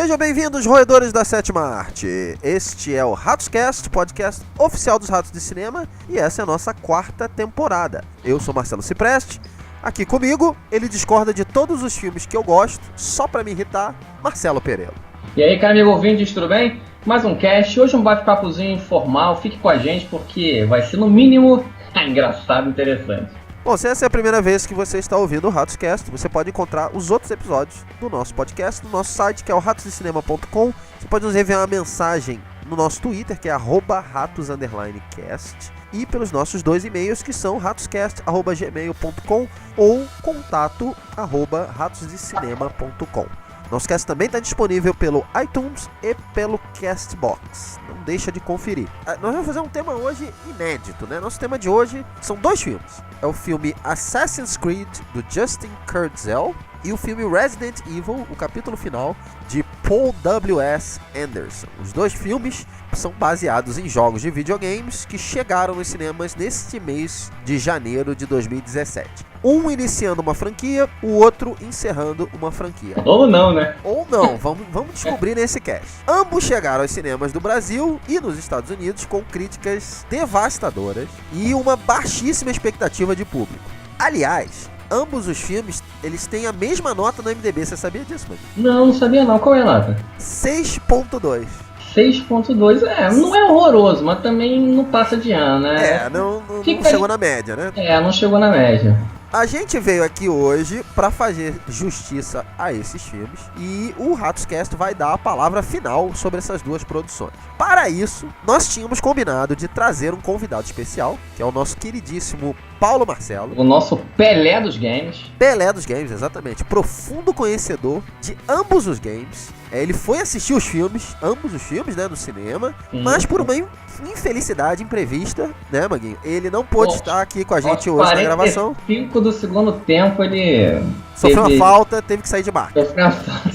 Sejam bem-vindos, roedores da sétima arte. Este é o Ratoscast, podcast oficial dos Ratos de Cinema, e essa é a nossa quarta temporada. Eu sou Marcelo Cipreste, aqui comigo, ele discorda de todos os filmes que eu gosto, só pra me irritar, Marcelo Perello. E aí, cara, amigo ouvinte, tudo bem? Mais um cast, hoje um bate-papozinho informal, fique com a gente porque vai ser no mínimo engraçado e interessante. Bom, se essa é a primeira vez que você está ouvindo o Ratoscast, você pode encontrar os outros episódios do nosso podcast no nosso site, que é o ratosdecinema.com. Você pode nos enviar uma mensagem no nosso Twitter, que é @ratos_cast, e pelos nossos dois e-mails, que são ratoscast@gmail.com ou contato@ratosdecinema.com. Nosso cast também está disponível pelo iTunes e pelo Castbox. Não deixa de conferir. Nós vamos fazer um tema hoje inédito, né? Nosso tema de hoje são dois filmes. É o filme Assassin's Creed, do Justin Kurzel, e o filme Resident Evil, o capítulo final, de Paul W.S. Anderson. Os dois filmes são baseados em jogos de videogames que chegaram nos cinemas neste mês de janeiro de 2017. Um iniciando uma franquia, o outro encerrando uma franquia. Ou não, né? Ou não, vamos descobrir nesse cast. Ambos chegaram aos cinemas do Brasil e nos Estados Unidos com críticas devastadoras e uma baixíssima expectativa de público. Aliás, ambos os filmes, eles têm a mesma nota no IMDb, você sabia disso, mano? Não sabia não. Qual é a nota? 6.2. 6.2, não é horroroso, mas também não passa de ano, né? Não chegou na média, né? Não chegou na média. A gente veio aqui hoje para fazer justiça a esses filmes e o Ratoscast vai dar a palavra final sobre essas duas produções. Para isso, nós tínhamos combinado de trazer um convidado especial, que é o nosso queridíssimo Paulo Marcelo. O nosso Pelé dos games. Pelé dos games, exatamente. Profundo conhecedor de ambos os games. Ele foi assistir os filmes, ambos os filmes, né, no cinema, mas por uma infelicidade imprevista, né, Maguinho? Ele não pôde estar aqui com a gente hoje na gravação. 45 do segundo tempo ele sofreu uma falta, teve que sair de barco. Sofreu uma falta,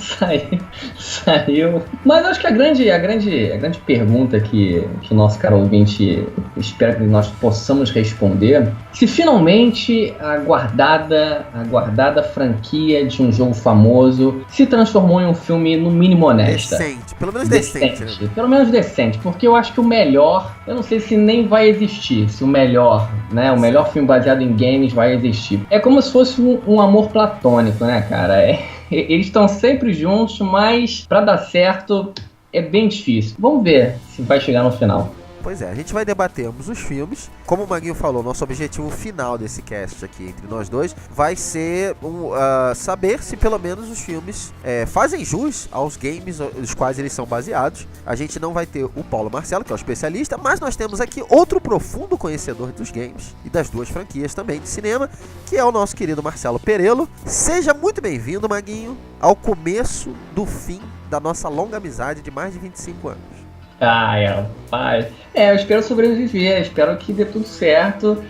saiu. Mas acho que a grande pergunta que o nosso caro ouvinte espera que nós possamos responder: se finalmente a aguardada franquia de um jogo famoso se transformou em um filme no mínimo honesto. Decente, pelo menos decente. Né? Pelo menos decente, porque eu acho que o melhor, eu não sei se nem vai existir, se o melhor, né, o melhor filme baseado em games vai existir. É como se fosse um amor platônico, né, cara? Eles estão sempre juntos, mas pra dar certo é bem difícil. Vamos ver se vai chegar no final. Pois é, a gente vai debater ambos os filmes. Como o Maguinho falou, nosso objetivo final desse cast aqui entre nós dois vai ser saber se pelo menos os filmes fazem jus aos games dos quais eles são baseados. A gente não vai ter o Paulo Marcelo, que é o especialista, mas nós temos aqui outro profundo conhecedor dos games e das duas franquias também de cinema, que é o nosso querido Marcelo Perello. Seja muito bem-vindo, Maguinho, ao começo do fim da nossa longa amizade de mais de 25 anos. Rapaz. Eu espero sobreviver, espero que dê tudo certo.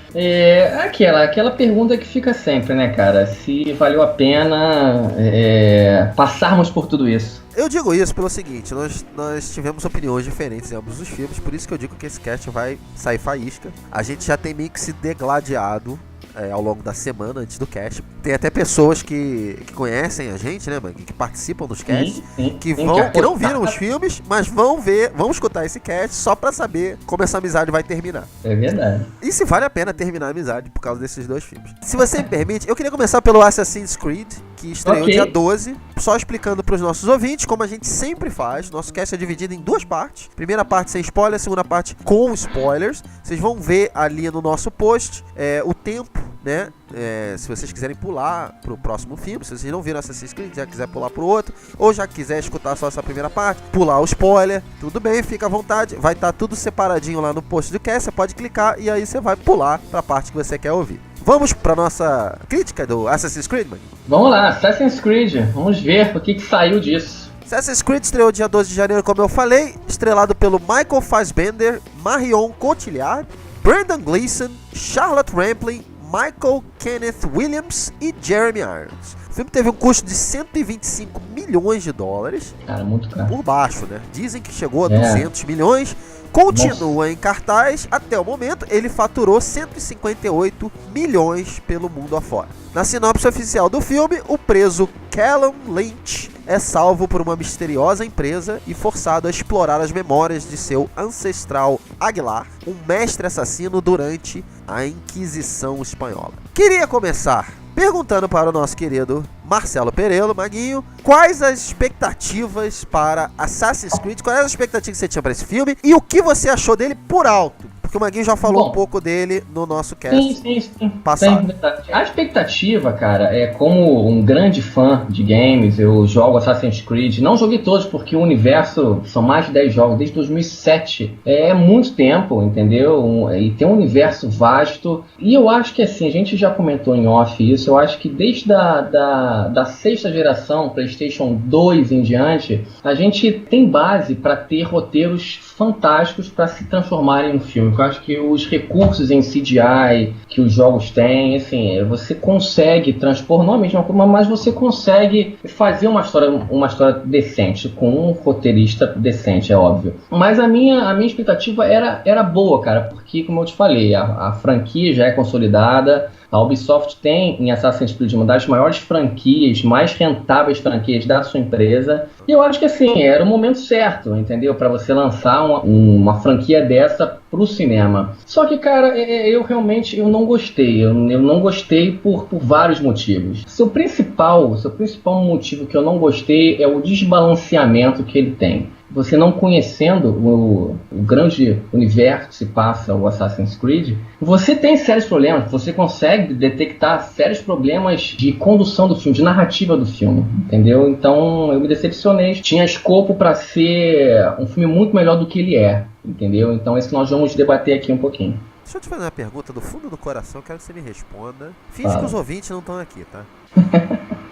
Aquela pergunta que fica sempre, né, cara? Se valeu a pena passarmos por tudo isso. Eu digo isso pelo seguinte, nós tivemos opiniões diferentes em ambos os filmes, por isso que eu digo que esse cast vai sair faísca. A gente já tem meio que se degladiado ao longo da semana antes do cast. Tem até pessoas que conhecem a gente, né, mano, que participam dos casts, que não viram os filmes, mas vão escutar esse cast só pra saber como essa amizade vai terminar. É verdade. E se vale a pena terminar a amizade por causa desses dois filmes. Se você me permite, eu queria começar pelo Assassin's Creed, que estreou dia 12, só explicando pros nossos ouvintes, como a gente sempre faz. Nosso cast é dividido em duas partes. Primeira parte sem spoilers, segunda parte com spoilers. Vocês vão ver ali no nosso post o tempo, né? Se vocês quiserem pular pro próximo filme, se vocês não viram Assassin's Creed, já quiser pular pro outro, ou já quiser escutar só essa primeira parte, pular o spoiler, tudo bem, fica à vontade. Vai estar tudo separadinho lá no post do cast, você pode clicar e aí você vai pular pra parte que você quer ouvir. Vamos pra nossa crítica do Assassin's Creed, mano? Vamos lá, Assassin's Creed, vamos ver o que saiu disso. Assassin's Creed estreou dia 12 de janeiro, como eu falei, estrelado pelo Michael Fassbender, Marion Cotillard, Brendan Gleeson, Charlotte Rampling, Michael Kenneth Williams e Jeremy Irons. O filme teve um custo de 125 milhões de dólares. Cara, muito caro. Por baixo, né? Dizem que chegou a 200 milhões, continua em cartaz até o momento. Ele faturou 158 milhões pelo mundo afora. Na sinopse oficial do filme, o preso Callum Lynch é salvo por uma misteriosa empresa e forçado a explorar as memórias de seu ancestral Aguilar, um mestre assassino durante a Inquisição Espanhola. Queria começar perguntando para o nosso querido Marcelo Perello, Maguinho, quais as expectativas para Assassin's Creed, quais as expectativas que você tinha para esse filme e o que você achou dele por alto? Porque o Maguinho já falou um pouco dele no nosso cast passado. A expectativa, cara, é como um grande fã de games, eu jogo Assassin's Creed, não joguei todos porque o universo, são mais de 10 jogos, desde 2007, é muito tempo, entendeu? E tem um universo vasto, e eu acho que assim, a gente já comentou em off isso, eu acho que desde da sexta geração, PlayStation 2 em diante, a gente tem base para ter roteiros fantásticos para se transformarem em um filme. Eu acho que os recursos em CGI que os jogos têm, assim, você consegue transpor, não a mesma coisa, mas você consegue fazer uma história decente, com um roteirista decente, é óbvio. Mas a minha expectativa era boa, cara, porque, como eu te falei, a franquia já é consolidada. A Ubisoft tem em Assassin's Creed uma das maiores franquias, mais rentáveis franquias da sua empresa. E eu acho que assim, era o momento certo, entendeu? Para você lançar uma franquia dessa pro cinema. Só que, cara, eu realmente não gostei. Eu não gostei por vários motivos. Seu principal motivo que eu não gostei é o desbalanceamento que ele tem. Você não conhecendo o grande universo que se passa o Assassin's Creed, você tem sérios problemas, você consegue detectar sérios problemas de condução do filme, de narrativa do filme, entendeu? Então eu me decepcionei. Tinha escopo para ser um filme muito melhor do que ele é, entendeu? Então é isso que nós vamos debater aqui um pouquinho. Deixa eu te fazer uma pergunta do fundo do coração, quero que você me responda. Finge que os ouvintes não estão aqui, tá?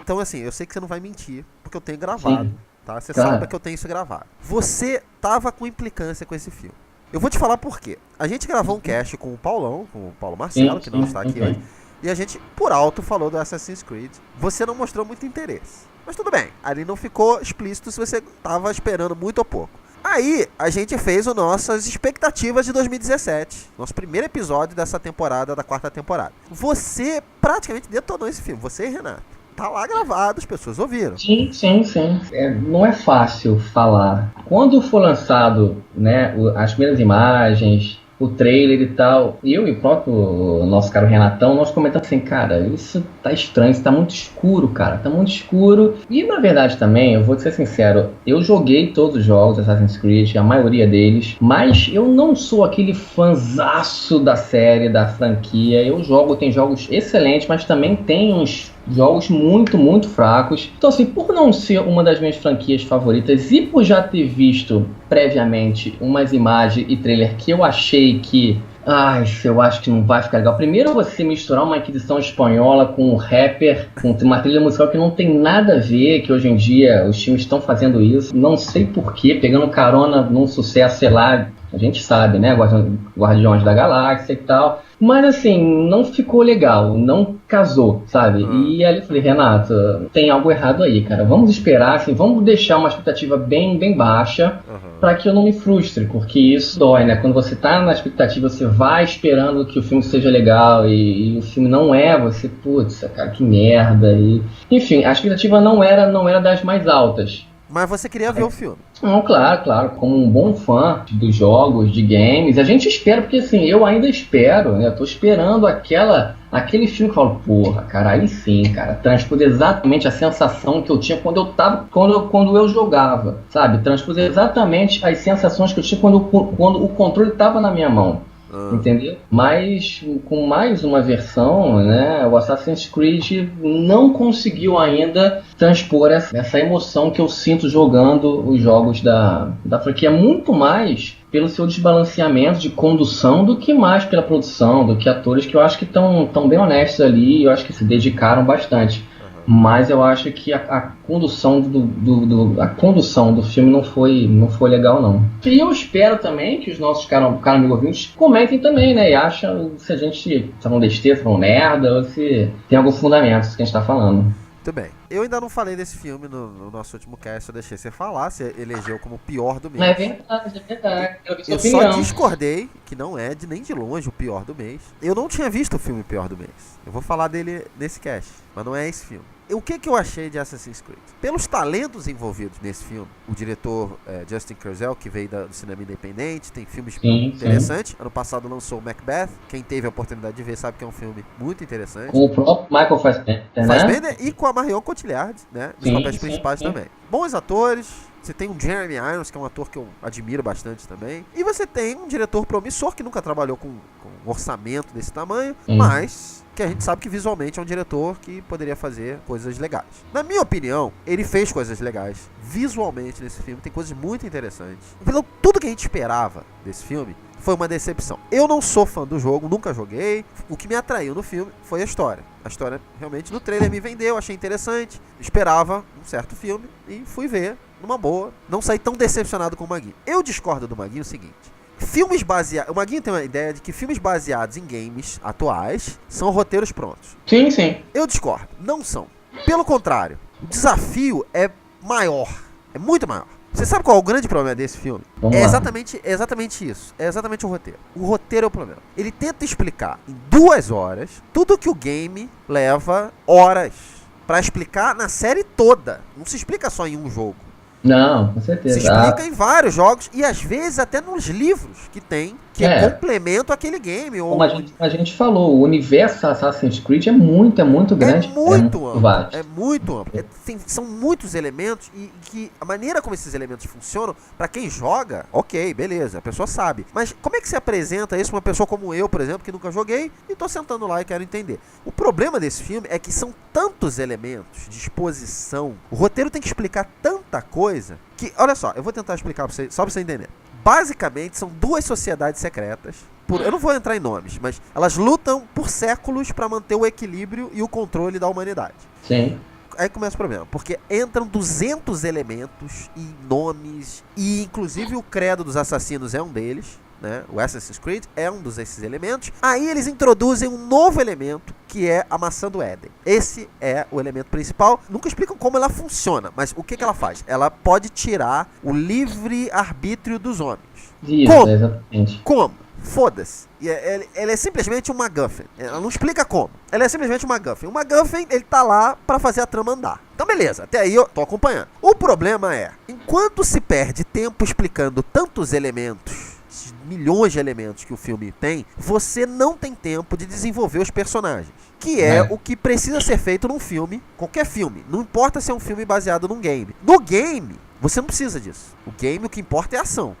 Então assim, eu sei que você não vai mentir, porque eu tenho gravado. Sim. Tá? Você sabe que eu tenho isso gravado. Você tava com implicância com esse filme. Eu vou te falar por quê. A gente gravou um cast com o Paulão, com o Paulo Marcelo, que não está aqui hoje, e a gente, por alto, falou do Assassin's Creed. Você não mostrou muito interesse. Mas tudo bem, ali não ficou explícito se você tava esperando muito ou pouco. Aí, a gente fez as nossas expectativas de 2017. Nosso primeiro episódio dessa temporada, da 4ª temporada. Você praticamente detonou esse filme, você e Renato. Tá lá gravado, as pessoas ouviram. Sim. Não é fácil falar. Quando for lançado, né, as primeiras imagens, o trailer e tal, eu e o próprio nosso caro Renatão, nós comentamos assim, cara, isso tá estranho, isso tá muito escuro, cara, tá muito escuro. E na verdade também, eu vou ser sincero, eu joguei todos os jogos Assassin's Creed, a maioria deles, mas eu não sou aquele fanzaço da série, da franquia. Tem jogos excelentes, mas também tem uns jogos muito, muito fracos. Então assim, por não ser uma das minhas franquias favoritas e por já ter visto previamente umas imagens e trailer que eu achei que eu acho que não vai ficar legal. Primeiro você misturar uma Inquisição Espanhola com um rapper, com uma trilha musical que não tem nada a ver, que hoje em dia os times estão fazendo isso, não sei porquê, pegando carona num sucesso, sei lá, a gente sabe, né, Guardiões da Galáxia e tal. Mas assim, não ficou legal, não casou, sabe? E aí eu falei, Renato, tem algo errado aí, cara. Vamos esperar, assim, vamos deixar uma expectativa bem, bem baixa, para que eu não me frustre, porque isso dói, né? Quando você tá na expectativa, você vai esperando que o filme seja legal e o filme não é, você, putz, cara, que merda. Enfim, a expectativa não era das mais altas. Mas você queria ver o filme? Não, claro. Como um bom fã dos jogos, de games, a gente espera, porque assim, eu ainda espero, né? Eu tô esperando aquele filme que eu falo, porra, cara, aí sim, cara, transpôs exatamente a sensação que eu tinha quando eu jogava, sabe? Transpôs exatamente as sensações que eu tinha quando o controle tava na minha mão. Entendeu? Mas com mais uma versão, né, o Assassin's Creed não conseguiu ainda transpor essa emoção que eu sinto jogando os jogos da franquia, muito mais pelo seu desbalanceamento de condução do que mais pela produção, do que atores que eu acho que estão bem honestos ali, eu acho que se dedicaram bastante. Mas eu acho que a condução do filme não foi legal, não. E eu espero também que os nossos caros amigos ouvintes comentem também, né? E acham se a gente tá falando besteira, falando merda, ou se tem algum fundamento isso que a gente tá falando. Muito bem. eu ainda não falei desse filme no nosso último cast, eu deixei você falar, você elegeu como o pior do mês. É verdade, é verdade. Eu só discordei que não é nem de longe o pior do mês. Eu não tinha visto o filme pior do mês. Eu vou falar dele nesse cast, mas não é esse filme. O que eu achei de Assassin's Creed? Pelos talentos envolvidos nesse filme, o diretor Justin Kurzel, que veio do cinema independente, tem filmes interessantes. Sim. Ano passado lançou Macbeth. Quem teve a oportunidade de ver sabe que é um filme muito interessante. Com o próprio Michael Fassbender, né? E com a Marion Cotillard, né? Dos papéis principais também. Bons atores. Você tem um Jeremy Irons, que é um ator que eu admiro bastante também. E você tem um diretor promissor, que nunca trabalhou com um orçamento desse tamanho, mas que a gente sabe que visualmente é um diretor que poderia fazer coisas legais. Na minha opinião, ele fez coisas legais. Visualmente nesse filme tem coisas muito interessantes. Então, tudo que a gente esperava desse filme foi uma decepção. Eu não sou fã do jogo, nunca joguei. O que me atraiu no filme foi a história. A história realmente no trailer me vendeu, achei interessante. Esperava um certo filme e fui ver numa boa. Não saí tão decepcionado com o Maguinho. Eu discordo do Maguinho o seguinte. Filmes baseados... O Maguinho tem uma ideia de que filmes baseados em games atuais são roteiros prontos. Sim, sim. Eu discordo. Não são. Pelo contrário, o desafio é maior. É muito maior. Você sabe qual é o grande problema desse filme? É exatamente isso. É exatamente o roteiro. O roteiro é o problema. Ele tenta explicar em 2 horas tudo que o game leva horas pra explicar na série toda. Não se explica só em um jogo. Não, com certeza. Se explica em vários jogos e às vezes até nos livros que tem, que complementam aquele game. Como a gente falou, o universo Assassin's Creed é muito grande. É muito amplo. São muitos elementos e que a maneira como esses elementos funcionam, pra quem joga, ok, beleza, a pessoa sabe. Mas como é que se apresenta isso pra uma pessoa como eu, por exemplo, que nunca joguei e tô sentando lá e quero entender? O problema desse filme é que são tantos elementos de exposição, o roteiro tem que explicar tanta coisa que, olha só, eu vou tentar explicar pra você, só pra você entender. Basicamente, são 2 sociedades secretas. Eu não vou entrar em nomes, mas elas lutam por séculos para manter o equilíbrio e o controle da humanidade. Sim. Aí começa o problema, porque entram 200 elementos e nomes, e inclusive o credo dos assassinos é um deles, né? O Assassin's Creed é um desses elementos. Aí eles introduzem um novo elemento, que é a maçã do Éden. Esse é o elemento principal. Nunca explicam como ela funciona, mas o que ela faz? Ela pode tirar o livre-arbítrio dos homens. Isso, como? Exatamente. Como? Foda-se. Ela é simplesmente um MacGuffin. Ela não explica como. Ela é simplesmente um MacGuffin. O MacGuffin, ele tá lá pra fazer a trama andar. Então beleza, até aí eu tô acompanhando. O problema é, enquanto se perde tempo explicando tantos elementos, milhões de elementos que o filme tem, você não tem tempo de desenvolver os personagens. Que é o que precisa ser feito num filme, qualquer filme. Não importa se é um filme baseado num game. No game, você não precisa disso. O game, o que importa é a ação.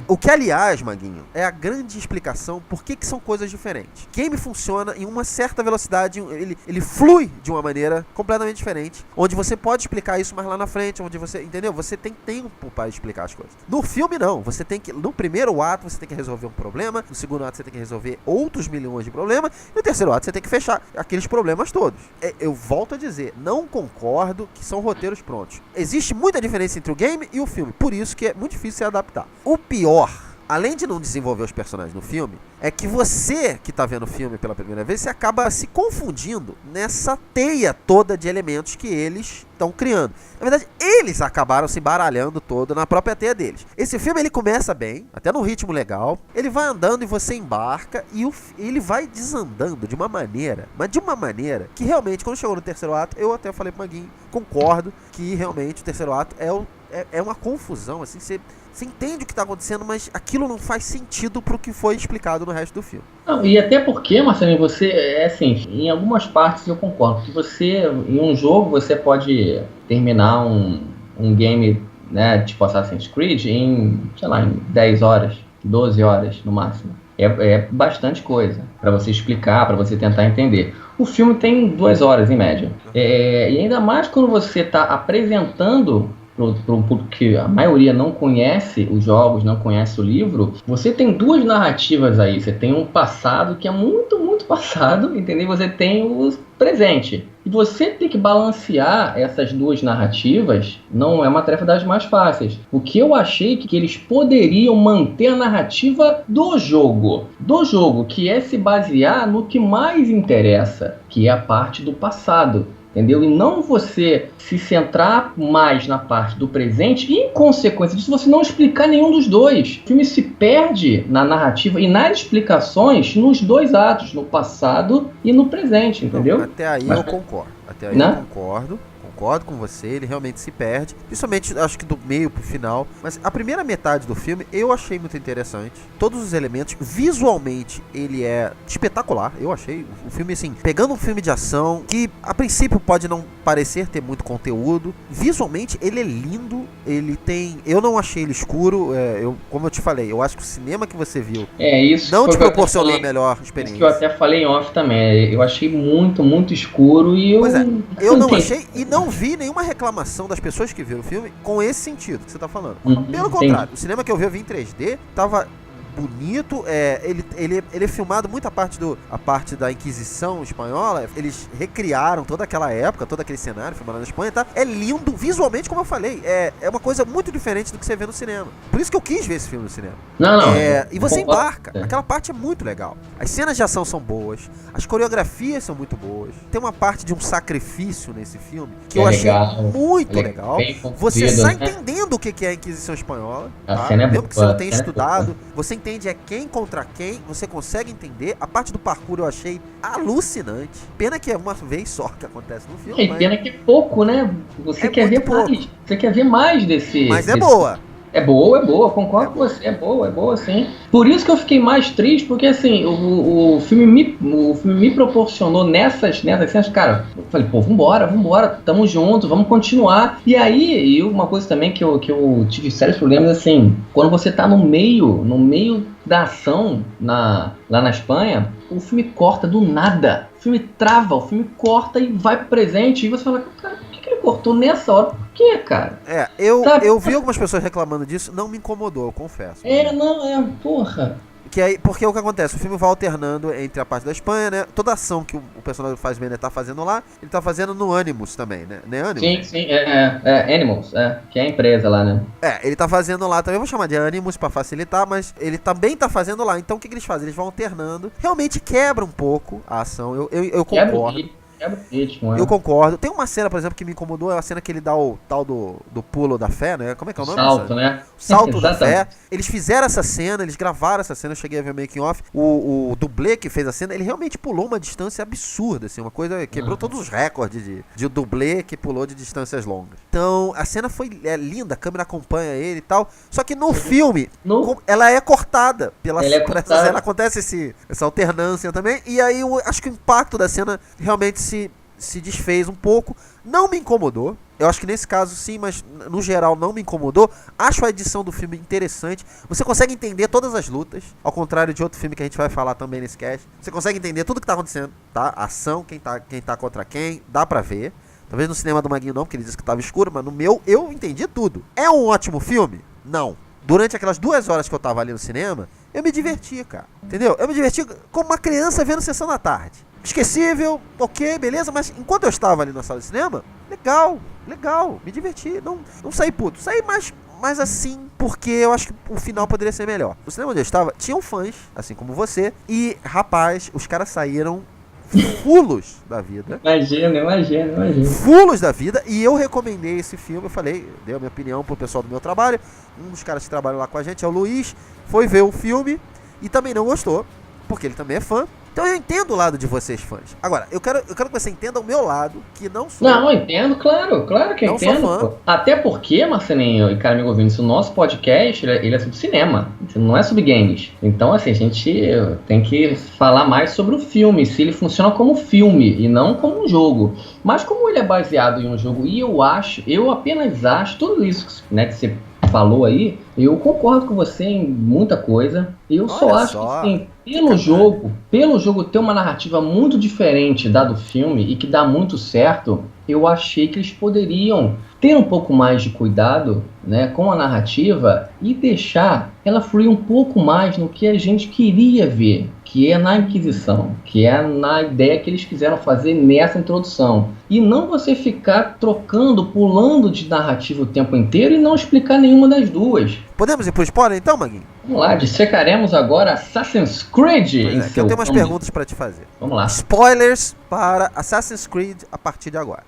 O que, aliás, Maguinho, é a grande explicação por que são coisas diferentes. Game funciona em uma certa velocidade, ele flui de uma maneira completamente diferente, onde você pode explicar isso mais lá na frente, onde você, entendeu? Você tem tempo para explicar as coisas. No filme, não. Você tem que, no primeiro ato, você tem que resolver um problema, no segundo ato, você tem que resolver outros milhões de problemas, e no terceiro ato, você tem que fechar aqueles problemas todos. Eu volto a dizer, não concordo que são roteiros prontos. Existe muita diferença entre o game e o filme, por isso que é muito difícil se adaptar. O pior, além de não desenvolver os personagens no filme, é que você que tá vendo o filme pela primeira vez, você acaba se confundindo nessa teia toda de elementos que eles estão criando. Na verdade, eles acabaram se baralhando todo na própria teia deles. Esse filme, ele começa bem, até num ritmo legal, ele vai andando e você embarca, e ele vai desandando de uma maneira, mas de uma maneira que realmente, quando chegou no terceiro ato, eu até falei pro Maguinho, concordo que realmente o terceiro ato é uma confusão, assim, você entende o que está acontecendo, mas aquilo não faz sentido pro que foi explicado no resto do filme. Não, e até porque, Marcelinho, você, assim, em algumas partes eu concordo, que você, em um jogo, você pode terminar um game, né, tipo Assassin's Creed em, sei lá, em 10 horas, 12 horas no máximo. É bastante coisa para você explicar, para você tentar entender. O filme tem 2 horas em média. E ainda mais quando você está apresentando para um público que a maioria não conhece os jogos, não conhece o livro, você tem 2 narrativas aí. Você tem um passado que é muito, muito passado, entendeu? Você tem o presente. E você ter que balancear essas 2 narrativas não é uma tarefa das mais fáceis. O que eu achei que eles poderiam manter a narrativa do jogo, que é se basear no que mais interessa, que é a parte do passado. entendeu? E não você se centrar mais na parte do presente e, em consequência disso, você não explicar nenhum dos dois. O filme se perde na narrativa e nas explicações nos dois atos, no passado e no presente, entendeu? Não, até aí eu concordo. Até aí eu concordo com você, ele realmente se perde, principalmente acho que do meio pro final, mas a primeira metade do filme eu achei muito interessante, todos os elementos, visualmente ele é espetacular, eu achei o filme assim, pegando um filme de ação, que a princípio pode não parecer ter muito conteúdo, visualmente ele é lindo, ele tem, eu não achei ele escuro, como eu te falei, eu acho que o cinema que você viu isso não te proporcionou a melhor experiência. Isso que eu até falei em off também, eu achei muito, muito escuro e eu não achei e não vi nenhuma reclamação das pessoas que viram o filme com esse sentido que você tá falando. Pelo contrário, o cinema que eu vi em 3D tava bonito, ele é filmado muita parte da Inquisição espanhola, eles recriaram toda aquela época, todo aquele cenário filmado na Espanha, tá? É lindo, visualmente, como eu falei, é uma coisa muito diferente do que você vê no cinema. Por isso que eu quis ver esse filme no cinema. E você embarca, aquela parte é muito legal. As cenas de ação são boas, as coreografias são muito boas, tem uma parte de um sacrifício nesse filme que eu achei muito legal. Você sai entendendo o que é a Inquisição espanhola, tá? Mesmo que você não tenha estudado, você entende quem contra quem, você consegue entender. A parte do parkour eu achei alucinante. Pena que é uma vez só que acontece no filme. Pena que é pouco, né? Você quer ver mais. Você quer ver mais desse. Mas é boa. É boa, concordo com você. É boa, sim. Por isso que eu fiquei mais triste, porque assim, o filme me proporcionou nessas cenas, cara, eu falei, pô, vambora, tamo junto, vamos continuar. E aí, uma coisa também que eu tive sérios problemas, assim, quando você tá no meio da ação lá na Espanha, o filme corta do nada. O filme trava, o filme corta e vai pro presente, e você fala, cara, por que ele cortou nessa hora? Por quê, cara? Eu vi algumas pessoas reclamando disso, não me incomodou, eu confesso. Porra. Porque o que acontece? O filme vai alternando entre a parte da Espanha, né? Toda a ação que o personagem faz bem, né, tá fazendo lá, ele tá fazendo no Animus também, né? Não é Animus? Sim, Animals, que é a empresa lá, né? Ele tá fazendo lá também, eu vou chamar de Animus pra facilitar, mas ele também tá fazendo lá. Então o que eles fazem? Eles vão alternando, realmente quebra um pouco a ação, eu concordo. Eu concordo. Tem uma cena, por exemplo, que me incomodou, é a cena que ele dá o tal do pulo da fé, né? Como é que é o nome? Salto, né? Salto da fé. Eles fizeram essa cena, eles gravaram essa cena, eu cheguei a ver o making off. O dublê que fez a cena, ele realmente pulou uma distância absurda, assim, uma coisa, quebrou todos os recordes de dublê que pulou de distâncias longas. Então, a cena foi linda, a câmera acompanha ele e tal. Só que no filme, ela é cortada por essa cena, acontece essa alternância também. E aí, eu acho que o impacto da cena realmente se desfez um pouco. Não me incomodou. Eu acho que nesse caso sim, mas no geral não me incomodou. Acho a edição do filme interessante. Você consegue entender todas as lutas, ao contrário de outro filme que a gente vai falar também nesse cast. Você consegue entender tudo que tá acontecendo, tá? A ação, quem tá contra quem, dá pra ver. Talvez no cinema do Maguinho não, porque ele disse que tava escuro, mas no meu eu entendi tudo. É um ótimo filme? Não. Durante aquelas 2 horas que eu tava ali no cinema, eu me diverti, cara. Entendeu? Eu me diverti como uma criança vendo Sessão da Tarde. Esquecível, ok, beleza, mas enquanto eu estava ali na sala de cinema, legal, me diverti, não saí puto, saí mais assim, porque eu acho que o final poderia ser melhor. No cinema onde eu estava, tinham fãs, assim como você, e rapaz, os caras saíram fulos da vida. Imagina. Fulos da vida, e eu recomendei esse filme, eu falei, dei a minha opinião pro pessoal do meu trabalho, um dos caras que trabalham lá com a gente é o Luiz, foi ver o filme e também não gostou, porque ele também é fã. Então eu entendo o lado de vocês, fãs. Agora, eu quero que você entenda o meu lado, que não sou... Não, eu entendo, claro que eu entendo. Sou fã. Até porque, Marcelinho e cara amigo ouvinte, o nosso podcast, ele é sobre cinema, não é sobre games. Então, assim, a gente tem que falar mais sobre o filme, se ele funciona como filme e não como um jogo. Mas como ele é baseado em um jogo, e eu apenas acho, tudo isso, né, que você falou aí, eu concordo com você em muita coisa. Eu só acho que assim, pelo jogo ter uma narrativa muito diferente da do filme e que dá muito certo, eu achei que eles poderiam ter um pouco mais de cuidado, né, com a narrativa e deixar ela fluir um pouco mais no que a gente queria ver, que é na Inquisição, que é na ideia que eles quiseram fazer nessa introdução. E não você ficar pulando de narrativa o tempo inteiro e não explicar nenhuma das duas. Podemos ir pro spoiler então, Maguinho? Vamos lá, dissecaremos agora Assassin's Creed em que eu tenho umas perguntas pra te fazer. Vamos lá. Spoilers para Assassin's Creed a partir de agora.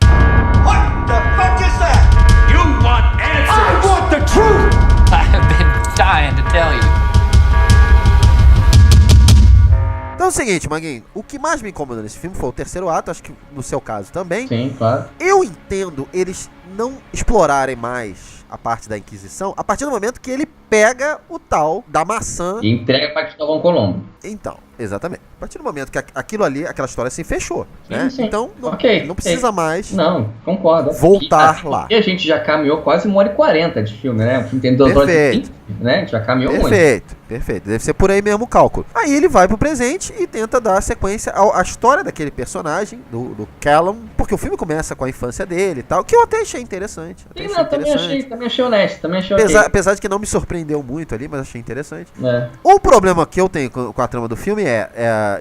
What the fuck is that? You want answers? I want the truth! I have been dying to tell you. Então é o seguinte, Maguinho, o que mais me incomodou nesse filme foi o terceiro ato, acho que no seu caso também. Sim, claro. Eu entendo eles não explorarem mais a parte da Inquisição a partir do momento que ele pega o tal da maçã e entrega para Cristóvão Colombo. Então, exatamente. A partir do momento que aquilo ali, aquela história se fechou, né? Sim. Então, não precisa mais concordo. voltar lá. E a gente já caminhou quase 1h40 de filme, né? O filme tem 2 horas e 20, né? A gente já caminhou muito. Perfeito. Deve ser por aí mesmo o cálculo. Aí ele vai pro presente e tenta dar sequência à história daquele personagem, do Callum, porque o filme começa com a infância dele e tal, que eu até achei interessante. Também achei honesto, apesar de que não me surpreendeu muito ali, mas achei interessante. É. O problema que eu tenho com a trama do filme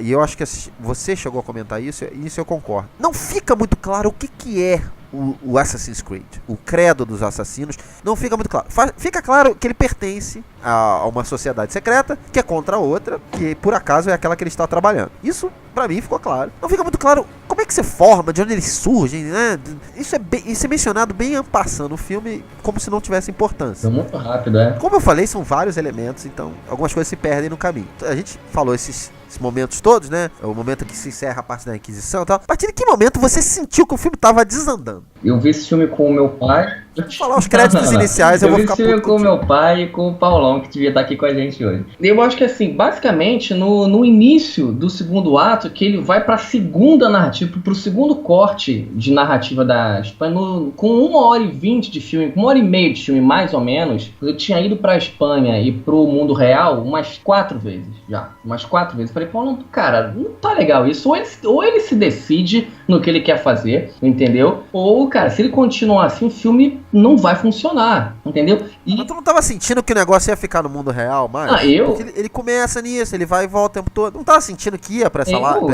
e eu acho que você chegou a comentar isso, e isso eu concordo. Não fica muito claro o que é o Assassin's Creed, o credo dos assassinos, não fica muito claro. Fica claro que ele pertence a uma sociedade secreta, que é contra a outra, que por acaso é aquela que ele está trabalhando. Isso, pra mim, ficou claro. Não fica muito claro como é que se forma, de onde eles surgem, né? Isso é mencionado bem en passant no filme, como se não tivesse importância. É muito rápido, é. Como eu falei, são vários elementos, então algumas coisas se perdem no caminho. A gente falou esses momentos todos, né? O momento que se encerra a parte da Inquisição e tal. A partir de que momento você sentiu que o filme tava desandando? Eu vi esse filme com o meu pai. Vou falar os créditos iniciais, eu vou ficar puto. Eu vi esse filme com o meu pai e com o Paulão, que devia estar aqui com a gente hoje. Eu acho que assim, basicamente, no início do segundo ato, que ele vai pra segunda narrativa, pro segundo corte de narrativa da Espanha, com 1h20 de filme, 1h30 de filme, mais ou menos, eu tinha ido pra Espanha e pro mundo real umas 4 vezes já. Umas 4 vezes. Falei, Paulão, cara, não tá legal isso. Ou ele se decide no que ele quer fazer, entendeu? Ou, cara, se ele continuar assim, o filme não vai funcionar, entendeu? Mas tu não tava sentindo que o negócio ia ficar no mundo real mais? Porque ele começa nisso, ele vai e volta o tempo todo. Não tava sentindo que ia pra esse lado?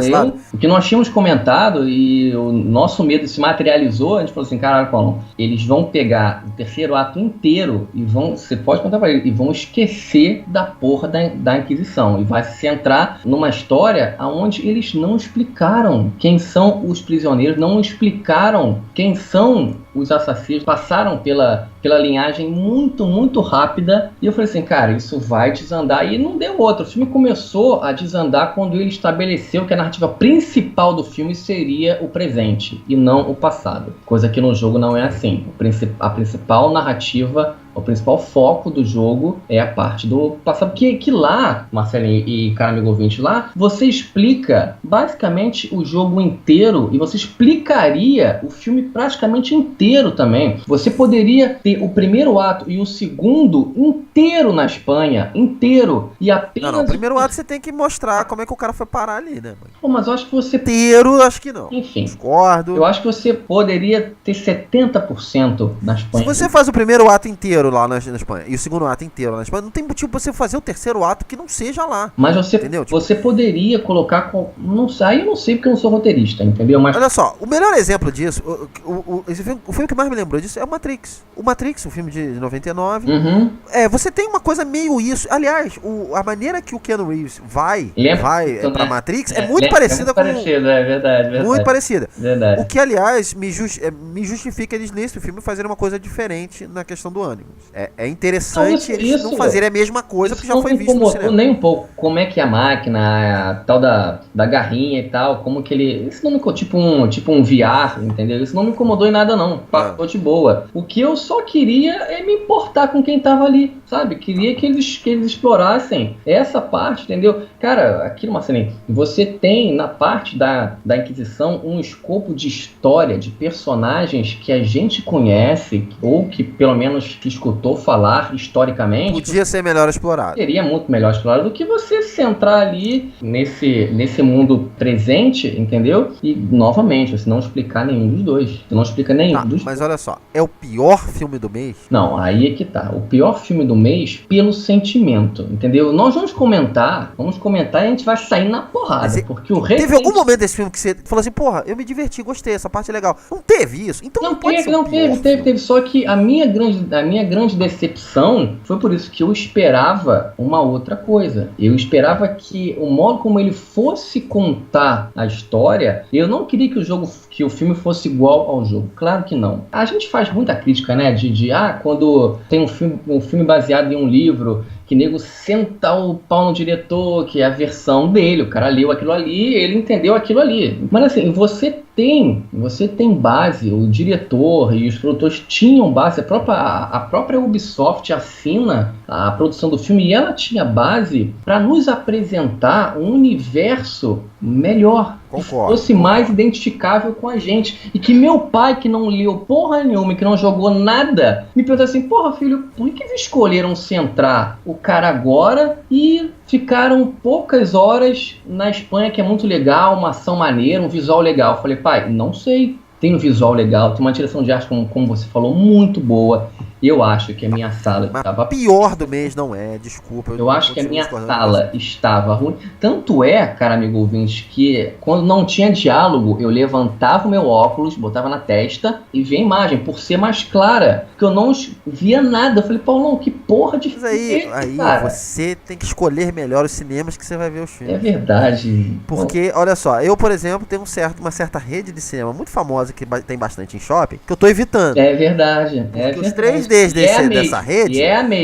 O que nós tínhamos comentado e o nosso medo se materializou, a gente falou assim, caralho, Paulo, eles vão pegar o terceiro ato inteiro e você pode contar pra ele, e vão esquecer da porra da Inquisição. E vai se centrar numa história onde eles não explicaram quem são os prisioneiros, não explicaram quem são os assassinos, passaram pela linhagem muito, muito rápida. E eu falei assim, cara, isso vai desandar. E não deu outro. O filme começou a desandar quando ele estabeleceu que a narrativa principal do filme seria o presente e não o passado. Coisa que no jogo não é assim. A principal narrativa, o principal foco do jogo é a parte do passado. Que lá, Marcelinho e cara amigo ouvinte, lá você explica basicamente o jogo inteiro e você explicaria o filme praticamente inteiro também. Você poderia ter o primeiro ato e o segundo inteiro na Espanha, inteiro, e apenas... Não, o primeiro ato você tem que mostrar como é que o cara foi parar ali, né, mãe? Pô, mas eu acho que você... Inteiro, acho que não. Enfim. Discordo. Eu acho que você poderia ter 70% na Espanha. Se você faz o primeiro ato inteiro lá na Espanha e o segundo ato inteiro lá na Espanha, não tem motivo pra você fazer o terceiro ato que não seja lá. Mas você, entendeu? Você poderia colocar... Não sei, eu não sei porque eu não sou roteirista, entendeu? Mas... Olha só, o melhor exemplo disso, o filme que mais me lembrou disso é o Matrix. O Matrix, um filme de 99. Uhum. Você tem uma coisa meio isso. Aliás, a maneira que o Keanu Reeves vai pra Matrix é muito parecida com... É verdade. Muito parecida. Verdade. O que, aliás, me justifica eles nesse filme fazerem uma coisa diferente na questão do ânimo. É interessante eles não fazerem a mesma coisa, porque já foi visto no cinema. Nem um pouco. Como é que a máquina, a tal da garrinha e tal, como que ele... Isso não me tipo um VR, entendeu? Isso não me incomodou em nada, não. Passou de boa. O que eu só queria é me importar com quem tava ali, sabe? Queria que eles explorassem essa parte, entendeu? Cara, aquilo, Marcelinho, você tem na parte da Inquisição um escopo de história, de personagens que a gente conhece, ou que pelo menos escutou falar historicamente. Podia ser melhor explorado. Seria muito melhor explorado do que você se centrar ali nesse mundo presente, entendeu? E, novamente, você não explicar nenhum dos dois. Você não explica nenhum dos dois. Mas olha só, é o pior filme do mês? Não, aí é que tá. O pior filme do mês pelo sentimento, entendeu? Nós vamos comentar e a gente vai sair na porrada. Porque o teve algum momento desse filme que você falou assim, porra, eu me diverti, gostei, essa parte é legal. Não teve isso? Então não teve. Só que a minha grande decepção foi por isso que eu esperava uma outra coisa. Eu esperava que o modo como ele fosse contar a história, eu não queria que o filme fosse igual ao jogo. Claro que não. A gente faz muita crítica, né? Quando tem um filme baseado em um livro, que nego senta o pau no diretor, que é a versão dele, o cara leu aquilo ali, ele entendeu aquilo ali. Mas assim, você tem base, o diretor e os produtores tinham base, a própria Ubisoft assina a produção do filme e ela tinha base para nos apresentar um universo melhor, que fosse mais identificável com a gente. E que meu pai, que não leu porra nenhuma, que não jogou nada, me perguntou assim, porra filho, por que eles escolheram centrar o cara agora e ficaram poucas horas na Espanha, que é muito legal, uma ação maneira, um visual legal? Eu falei, pai, não sei. Tem um visual legal, tem uma direção de arte, como você falou, muito boa. Eu acho que a minha sala estava... pior do mês não é, desculpa. Eu acho que a minha sala estava ruim. Tanto é, cara amigo ouvinte, que quando não tinha diálogo, eu levantava o meu óculos, botava na testa e via a imagem, por ser mais clara. Porque eu não via nada. Eu falei, Paulão, que porra de filme aí cara? Você tem que escolher melhor os cinemas que você vai ver os filmes. É verdade. Porque, olha só, eu, por exemplo, tenho uma certa rede de cinema muito famosa que tem bastante em shopping, que eu tô evitando. É verdade. Os 3Ds dessa rede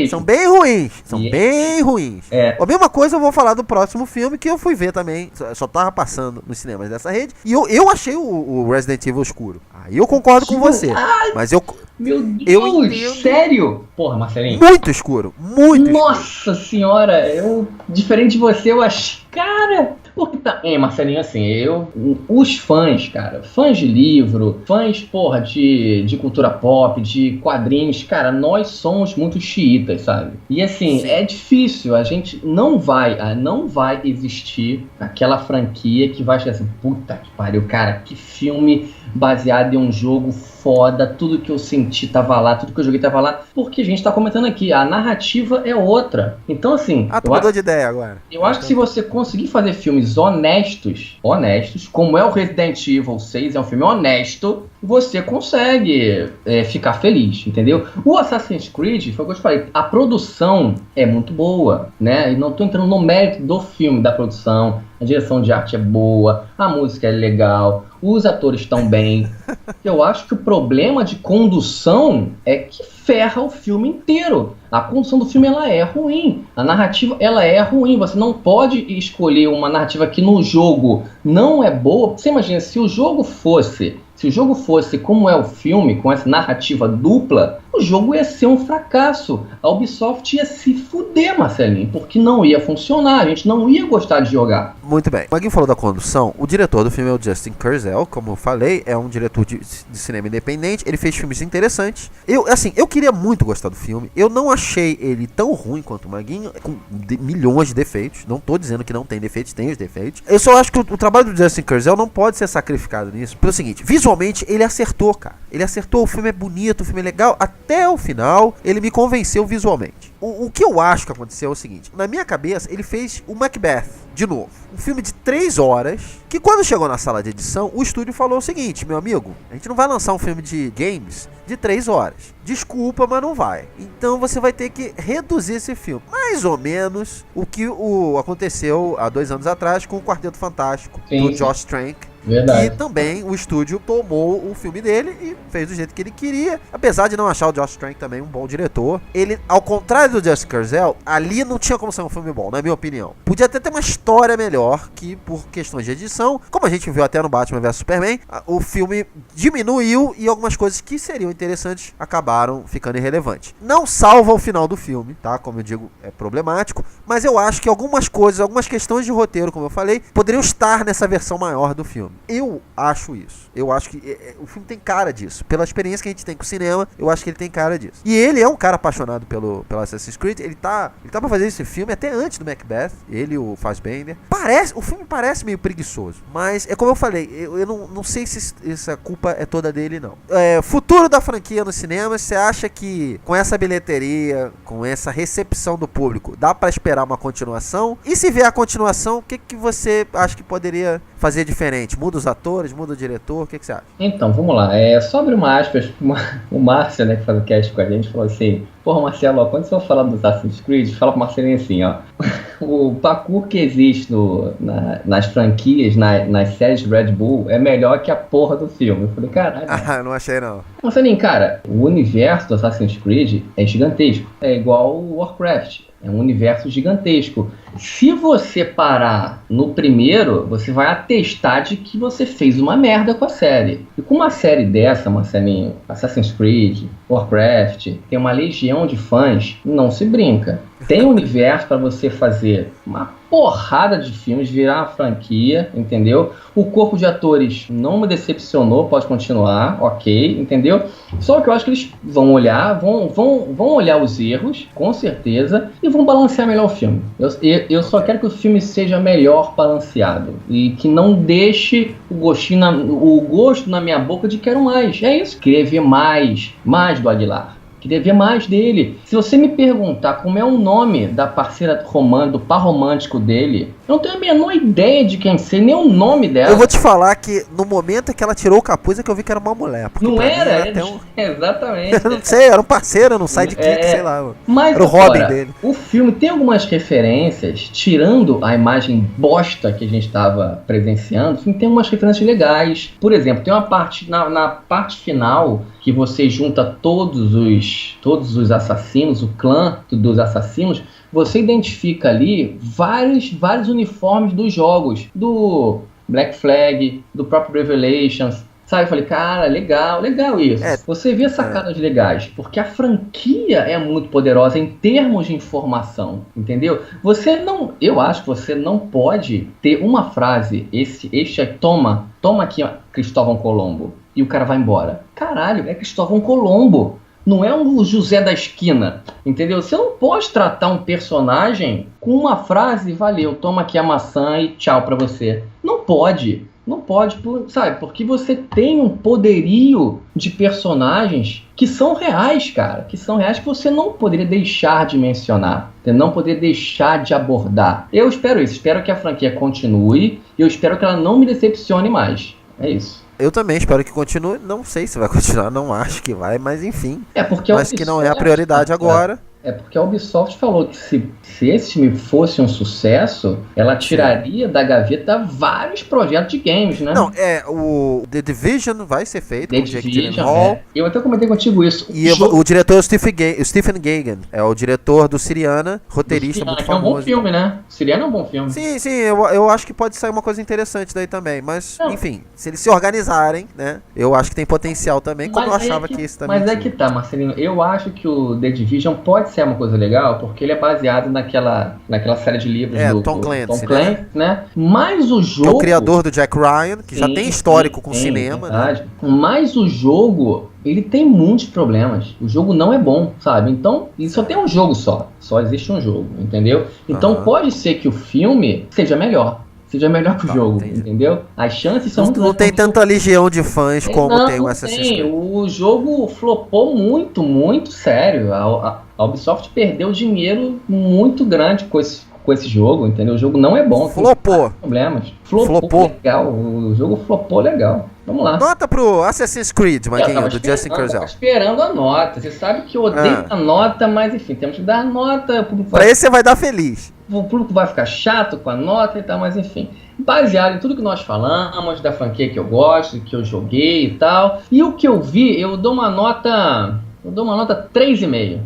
são bem ruins. Bem ruins. A mesma coisa eu vou falar do próximo filme que eu fui ver também. Só tava passando nos cinemas dessa rede. E eu achei o Resident Evil escuro. Aí eu concordo com você. Mas meu Deus, sério? Porra, Marcelinho. Muito escuro. Muito Nossa senhora, diferente de você, eu achei. Cara, porque tá. Marcelinho, assim, os fãs, cara, fãs de livro, fãs, porra, de cultura pop, de quadrinhos, cara, nós somos muito xiitas, sabe? E assim, é difícil, a gente não vai existir aquela franquia que vai chegar assim, puta que pariu, cara, que filme baseado em um jogo foda, tudo que eu senti tava lá, tudo que eu joguei tava lá, porque a gente tá comentando aqui, a narrativa é outra. Então assim... tu mudou de ideia agora. Eu acho que se você conseguir fazer filmes honestos, como é o Resident Evil 6, é um filme honesto, você consegue ficar feliz, entendeu? O Assassin's Creed, foi o que eu te falei, a produção é muito boa, né? E não tô entrando no mérito do filme, da produção, a direção de arte é boa, a música é legal, os atores estão bem. Eu acho que o problema de condução é que ferra o filme inteiro. A condução do filme ela é ruim, a narrativa ela é ruim. Você não pode escolher uma narrativa que no jogo não é boa. Você imagina, se o jogo fosse como é o filme, com essa narrativa dupla, o jogo ia ser um fracasso. A Ubisoft ia se fuder, Marcelinho, porque não ia funcionar, a gente não ia gostar de jogar. Muito bem. O Maguinho falou da condução. O diretor do filme é o Justin Kurzel, como eu falei, é um diretor de cinema independente. Ele fez filmes interessantes. Eu queria muito gostar do filme. Eu não achei ele tão ruim quanto o Maguinho, com milhões de defeitos. Não tô dizendo que não tem defeitos, tem os defeitos. Eu só acho que o trabalho do Justin Kurzel não pode ser sacrificado nisso. Pelo seguinte, visualmente ele acertou, cara. Ele acertou, o filme é bonito, o filme é legal. Até o final, ele me convenceu visualmente. O que eu acho que aconteceu é o seguinte. Na minha cabeça, ele fez o Macbeth, de novo. Um filme de 3 horas, que quando chegou na sala de edição, o estúdio falou o seguinte, meu amigo, a gente não vai lançar um filme de games de 3 horas. Desculpa, mas não vai. Então você vai ter que reduzir esse filme. Mais ou menos o que aconteceu há 2 anos atrás com o Quarteto Fantástico, do Josh Trank. Verdade. E também o estúdio tomou o filme dele e fez do jeito que ele queria. Apesar de não achar o Josh Trank também um bom diretor, ele, ao contrário do Justin Kurzel, ali não tinha como ser um filme bom, na minha opinião. Podia até ter uma história melhor, que por questões de edição, como a gente viu até no Batman vs Superman, o filme diminuiu e algumas coisas que seriam interessantes acabaram ficando irrelevantes. Não salva o final do filme, tá? Como eu digo, é problemático, mas eu acho que algumas coisas, algumas questões de roteiro, como eu falei, poderiam estar nessa versão maior do filme. Eu acho isso. Eu acho que o filme tem cara disso. Pela experiência que a gente tem com o cinema, eu acho que ele tem cara disso. E ele é um cara apaixonado pelo Assassin's Creed. Ele tá pra fazer esse filme até antes do Macbeth. Ele e o Fassbender. O filme parece meio preguiçoso. Mas é como eu falei, eu não sei se essa culpa é toda dele, não. Futuro da franquia no cinema, você acha que com essa bilheteria, com essa recepção do público, dá pra esperar uma continuação? E se vier a continuação, o que você acha que poderia fazer diferente? Muda os atores, muda o diretor, o que você acha? Então, vamos lá. Só abrir uma aspas, o Márcio, né, que faz o cast com a gente, falou assim, Porra, Marcelo, ó, quando você for falar do Assassin's Creed, fala pro Marcelinho assim, ó. O parkour que existe nas franquias, nas séries de Red Bull, é melhor que a porra do filme. Eu falei, caralho. Ah, não achei não. Marcelinho, cara, o universo do Assassin's Creed é gigantesco. É igual o Warcraft. É um universo gigantesco. Se você parar no primeiro, você vai atestar de que você fez uma merda com a série. E com uma série dessa, Marcelinho, Assassin's Creed, Warcraft, tem uma legião de fãs, não se brinca. Tem um universo para você fazer uma porrada de filmes, virar uma franquia, entendeu? O corpo de atores não me decepcionou, pode continuar, ok, entendeu? Só que eu acho que eles vão olhar, vão olhar os erros, com certeza, e vão balancear melhor o filme. Eu só quero que o filme seja melhor balanceado e que não deixe o gosto na minha boca de quero mais. É isso. Queria ver mais do Aguilar. Queria ver mais dele. Se você me perguntar como é o nome da parceira do par romântico dele, eu não tenho a menor ideia de quem ser, nem o nome dela. Eu vou te falar que no momento que ela tirou o capuz é que eu vi que era uma mulher. Não era? Exatamente. Eu não sei, era um parceiro, não sidekick, sei lá. Mas era o Robin dele. O filme tem algumas referências, tirando a imagem bosta que a gente estava presenciando, o filme tem algumas referências legais. Por exemplo, tem uma parte, na parte final, que você junta todos os assassinos, o clã dos assassinos, você identifica ali vários uniformes dos jogos, do Black Flag, do próprio Revelations, sabe? Eu falei, cara, legal isso. Você vê sacadas legais, porque a franquia é muito poderosa em termos de informação, entendeu? Eu acho que você não pode ter uma frase, toma aqui, ó, Cristóvão Colombo, e o cara vai embora. Caralho, é Cristóvão Colombo. Não é um José da esquina, entendeu? Você não pode tratar um personagem com uma frase, valeu, toma aqui a maçã e tchau pra você. Não pode, sabe? Porque você tem um poderio de personagens que são reais, cara. Que são reais que você não poderia deixar de mencionar, não poderia deixar de abordar. Eu espero isso, espero que a franquia continue e eu espero que ela não me decepcione mais. É isso. Eu também espero que continue. Não sei se vai continuar, não acho que vai, mas enfim. Mas que não é a prioridade agora. É porque a Ubisoft falou que se esse filme fosse um sucesso, ela tiraria da gaveta vários projetos de games, né? Não, o The Division vai ser feito com o Jake Gyllenhaal. Eu até comentei contigo isso. E o diretor é o Stephen Gaghan, é o diretor do Syriana, roteirista muito famoso. É um bom filme, né? Syriana é um bom filme. Sim, eu acho que pode sair uma coisa interessante daí também, mas enfim, se eles se organizarem, né? Eu acho que tem potencial também, como eu achava que esse também tinha. Mas é que tá, Marcelinho, eu acho que o The Division pode ser uma coisa legal, porque ele é baseado naquela série de livros do Tom Clancy, né? Mas o jogo... Que é o criador do Jack Ryan, que já tem histórico com cinema, né? Mas o jogo, ele tem muitos problemas. O jogo não é bom, sabe? Então, e só tem um jogo só. Só existe um jogo, entendeu? Então pode ser que o filme seja melhor que o jogo, entendeu? As chances são muito... Não tem tanta legião de fãs como tem o Assassin's Creed. O jogo flopou muito sério. A Ubisoft perdeu dinheiro muito grande com esse jogo, entendeu? O jogo não é bom. Flopou. Problemas. Flopou legal. O jogo flopou legal. Vamos lá. Nota pro Assassin's Creed, Maguinho, do Justin Kurzel. Eu tava esperando a nota. Você sabe que eu odeio a nota, mas enfim, temos que dar nota. Pra esse você vai dar feliz. O público vai ficar chato com a nota e tal, mas enfim. Baseado em tudo que nós falamos, da franquia que eu gosto, que eu joguei e tal. E o que eu vi, eu dou uma nota 3,5.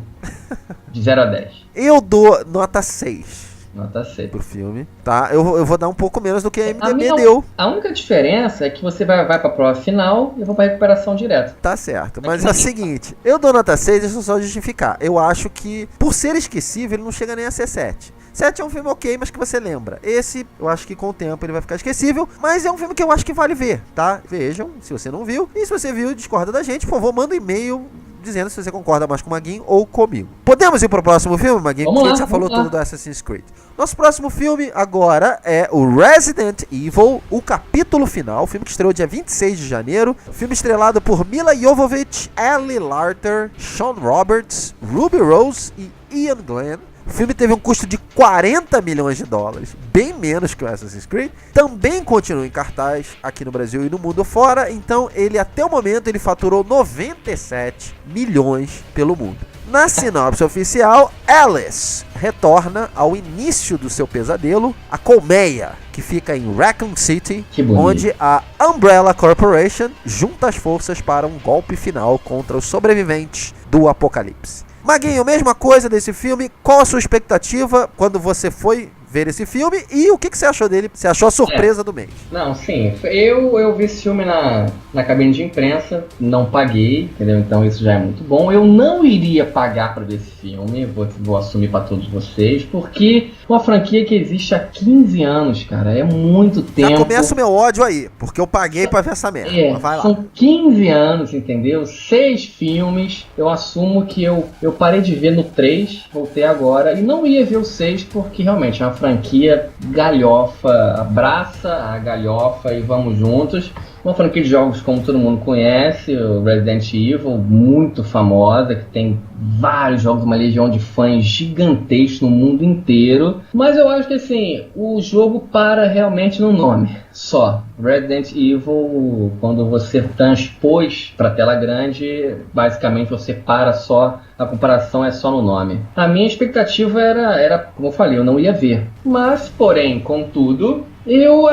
De 0 a 10. Eu dou nota 6. Nota 6. Pro filme. Tá, eu vou dar um pouco menos do que a MDB deu. A única diferença é que você vai pra prova final e eu vou pra recuperação direto. Tá certo, mas é o seguinte, eu dou nota 6, deixa eu só justificar. Eu acho que, por ser esquecível, ele não chega nem a ser 7. 7 é um filme ok, mas que você lembra. Esse, eu acho que com o tempo ele vai ficar esquecível, mas é um filme que eu acho que vale ver, tá? Vejam, se você não viu. E se você viu, discorda da gente, por favor, manda um e-mail dizendo se você concorda mais com o Maguinho ou comigo. Podemos ir pro próximo filme, Maguinho? Porque a gente já falou tudo do Assassin's Creed. Nosso próximo filme agora é o Resident Evil, o capítulo final, filme que estreou dia 26 de janeiro, filme estrelado por Mila Jovovich, Ellie Larter, Sean Roberts, Ruby Rose e Ian Glenn. O filme teve um custo de 40 milhões de dólares, bem menos que o Assassin's Creed. Também continua em cartaz aqui no Brasil e no mundo fora, então ele até o momento ele faturou 97 milhões pelo mundo. Na sinopse oficial, Alice retorna ao início do seu pesadelo, a colmeia, que fica em Raccoon City, onde a Umbrella Corporation junta as forças para um golpe final contra os sobreviventes do apocalipse. Maguinho, mesma coisa desse filme, qual a sua expectativa quando você foi ver esse filme e o que você achou dele? Você achou a surpresa do mês? Não, sim, eu vi esse filme na cabine de imprensa, não paguei, entendeu? Então isso já é muito bom. Eu não iria pagar pra ver esse filme, vou assumir pra todos vocês, porque uma franquia que existe há 15 anos, cara, é muito tempo. Já começa o meu ódio aí, porque eu paguei pra ver essa merda. Vai lá. São 15 anos, entendeu? 6 filmes, eu assumo que eu parei de ver no 3, voltei agora, e não ia ver o 6 porque realmente é uma franquia galhofa, abraça a galhofa e vamos juntos. Uma franquia de jogos como todo mundo conhece, o Resident Evil, muito famosa, que tem vários jogos, uma legião de fãs gigantescos no mundo inteiro. Mas eu acho que assim, o jogo para realmente no nome, só. Resident Evil, quando você transpôs para tela grande, basicamente você para só, a comparação é só no nome. A minha expectativa era, como eu falei, eu não ia ver. Mas, porém, contudo, eu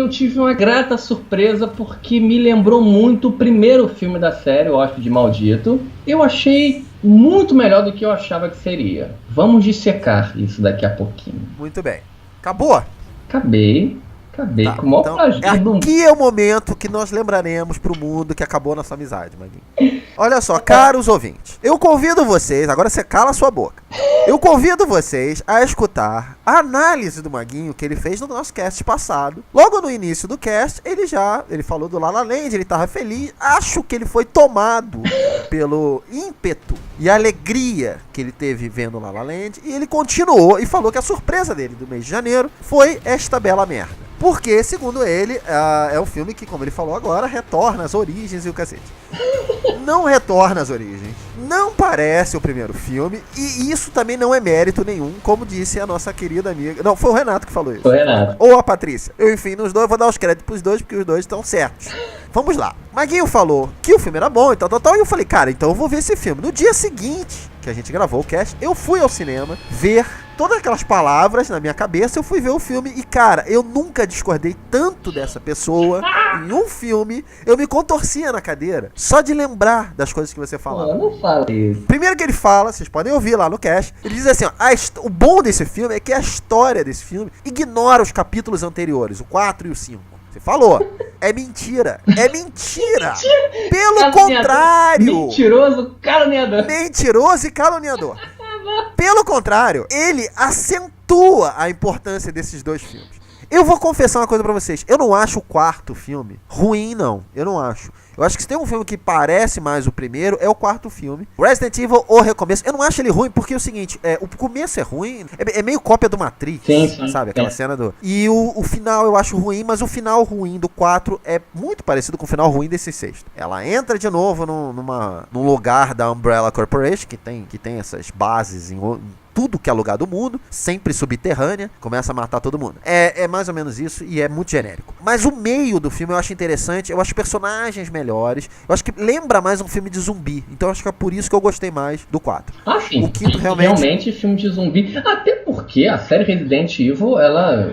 tive uma grata surpresa porque me lembrou muito o primeiro filme da série, O Hóspede Maldito. Eu achei muito melhor do que eu achava que seria. Vamos dissecar isso daqui a pouquinho. Muito bem. Acabou? Acabei tá, com o maior prazer. Aqui é o momento que nós lembraremos pro mundo que acabou nossa amizade, Maguinho. Olha só, caros ouvintes, eu convido vocês, agora você cala a sua boca. Eu convido vocês a escutar a análise do Maguinho que ele fez no nosso cast passado. Logo no início do cast, ele falou do La La Land, ele tava feliz. Acho que ele foi tomado pelo ímpeto e alegria que ele teve vendo La La Land. E ele continuou e falou que a surpresa dele do mês de janeiro foi esta bela merda. Porque, segundo ele, é um filme que, como ele falou agora, retorna às origens e o cacete. Não retorna às origens. Não parece o primeiro filme. E isso também não é mérito nenhum, como disse a nossa querida amiga. Não, foi o Renato que falou isso. Foi o Renato. Ou a Patrícia. Eu, enfim, nos dois, vou dar os créditos pros dois, porque os dois estão certos. Vamos lá. Maguinho falou que o filme era bom e tal. E eu falei, cara, então eu vou ver esse filme. No dia seguinte que a gente gravou o cast, eu fui ao cinema ver todas aquelas palavras na minha cabeça, eu fui ver o filme e, cara, eu nunca discordei tanto dessa pessoa em um filme. Eu me contorcia na cadeira só de lembrar das coisas que você falava. Não fala isso. Primeiro que ele fala, vocês podem ouvir lá no cast, ele diz assim, ó, o bom desse filme é que a história desse filme ignora os capítulos anteriores, o 4 e o 5. Você falou. É mentira. É mentira. Pelo contrário. Mentiroso, caluniador. Mentiroso e caluniador. Pelo contrário, ele acentua a importância desses dois filmes. Eu vou confessar uma coisa pra vocês. Eu não acho o quarto filme ruim, não. Eu não acho. Eu acho que se tem um filme que parece mais o primeiro, é o quarto filme. Resident Evil, O Recomeço. Eu não acho ele ruim, porque é o seguinte, o começo é ruim, é meio cópia do Matrix, sim. Sabe? Aquela cena do... E o final eu acho ruim, mas o final ruim do 4 é muito parecido com o final ruim desse sexto. Ela entra de novo num lugar da Umbrella Corporation, que tem essas bases em tudo que é lugar do mundo, sempre subterrânea, começa a matar todo mundo. É mais ou menos isso e é muito genérico. Mas o meio do filme eu acho interessante, eu acho personagens melhores, eu acho que lembra mais um filme de zumbi, então eu acho que é por isso que eu gostei mais do 4. Ah, sim. O quinto realmente filme de zumbi, até porque a série Resident Evil, ela...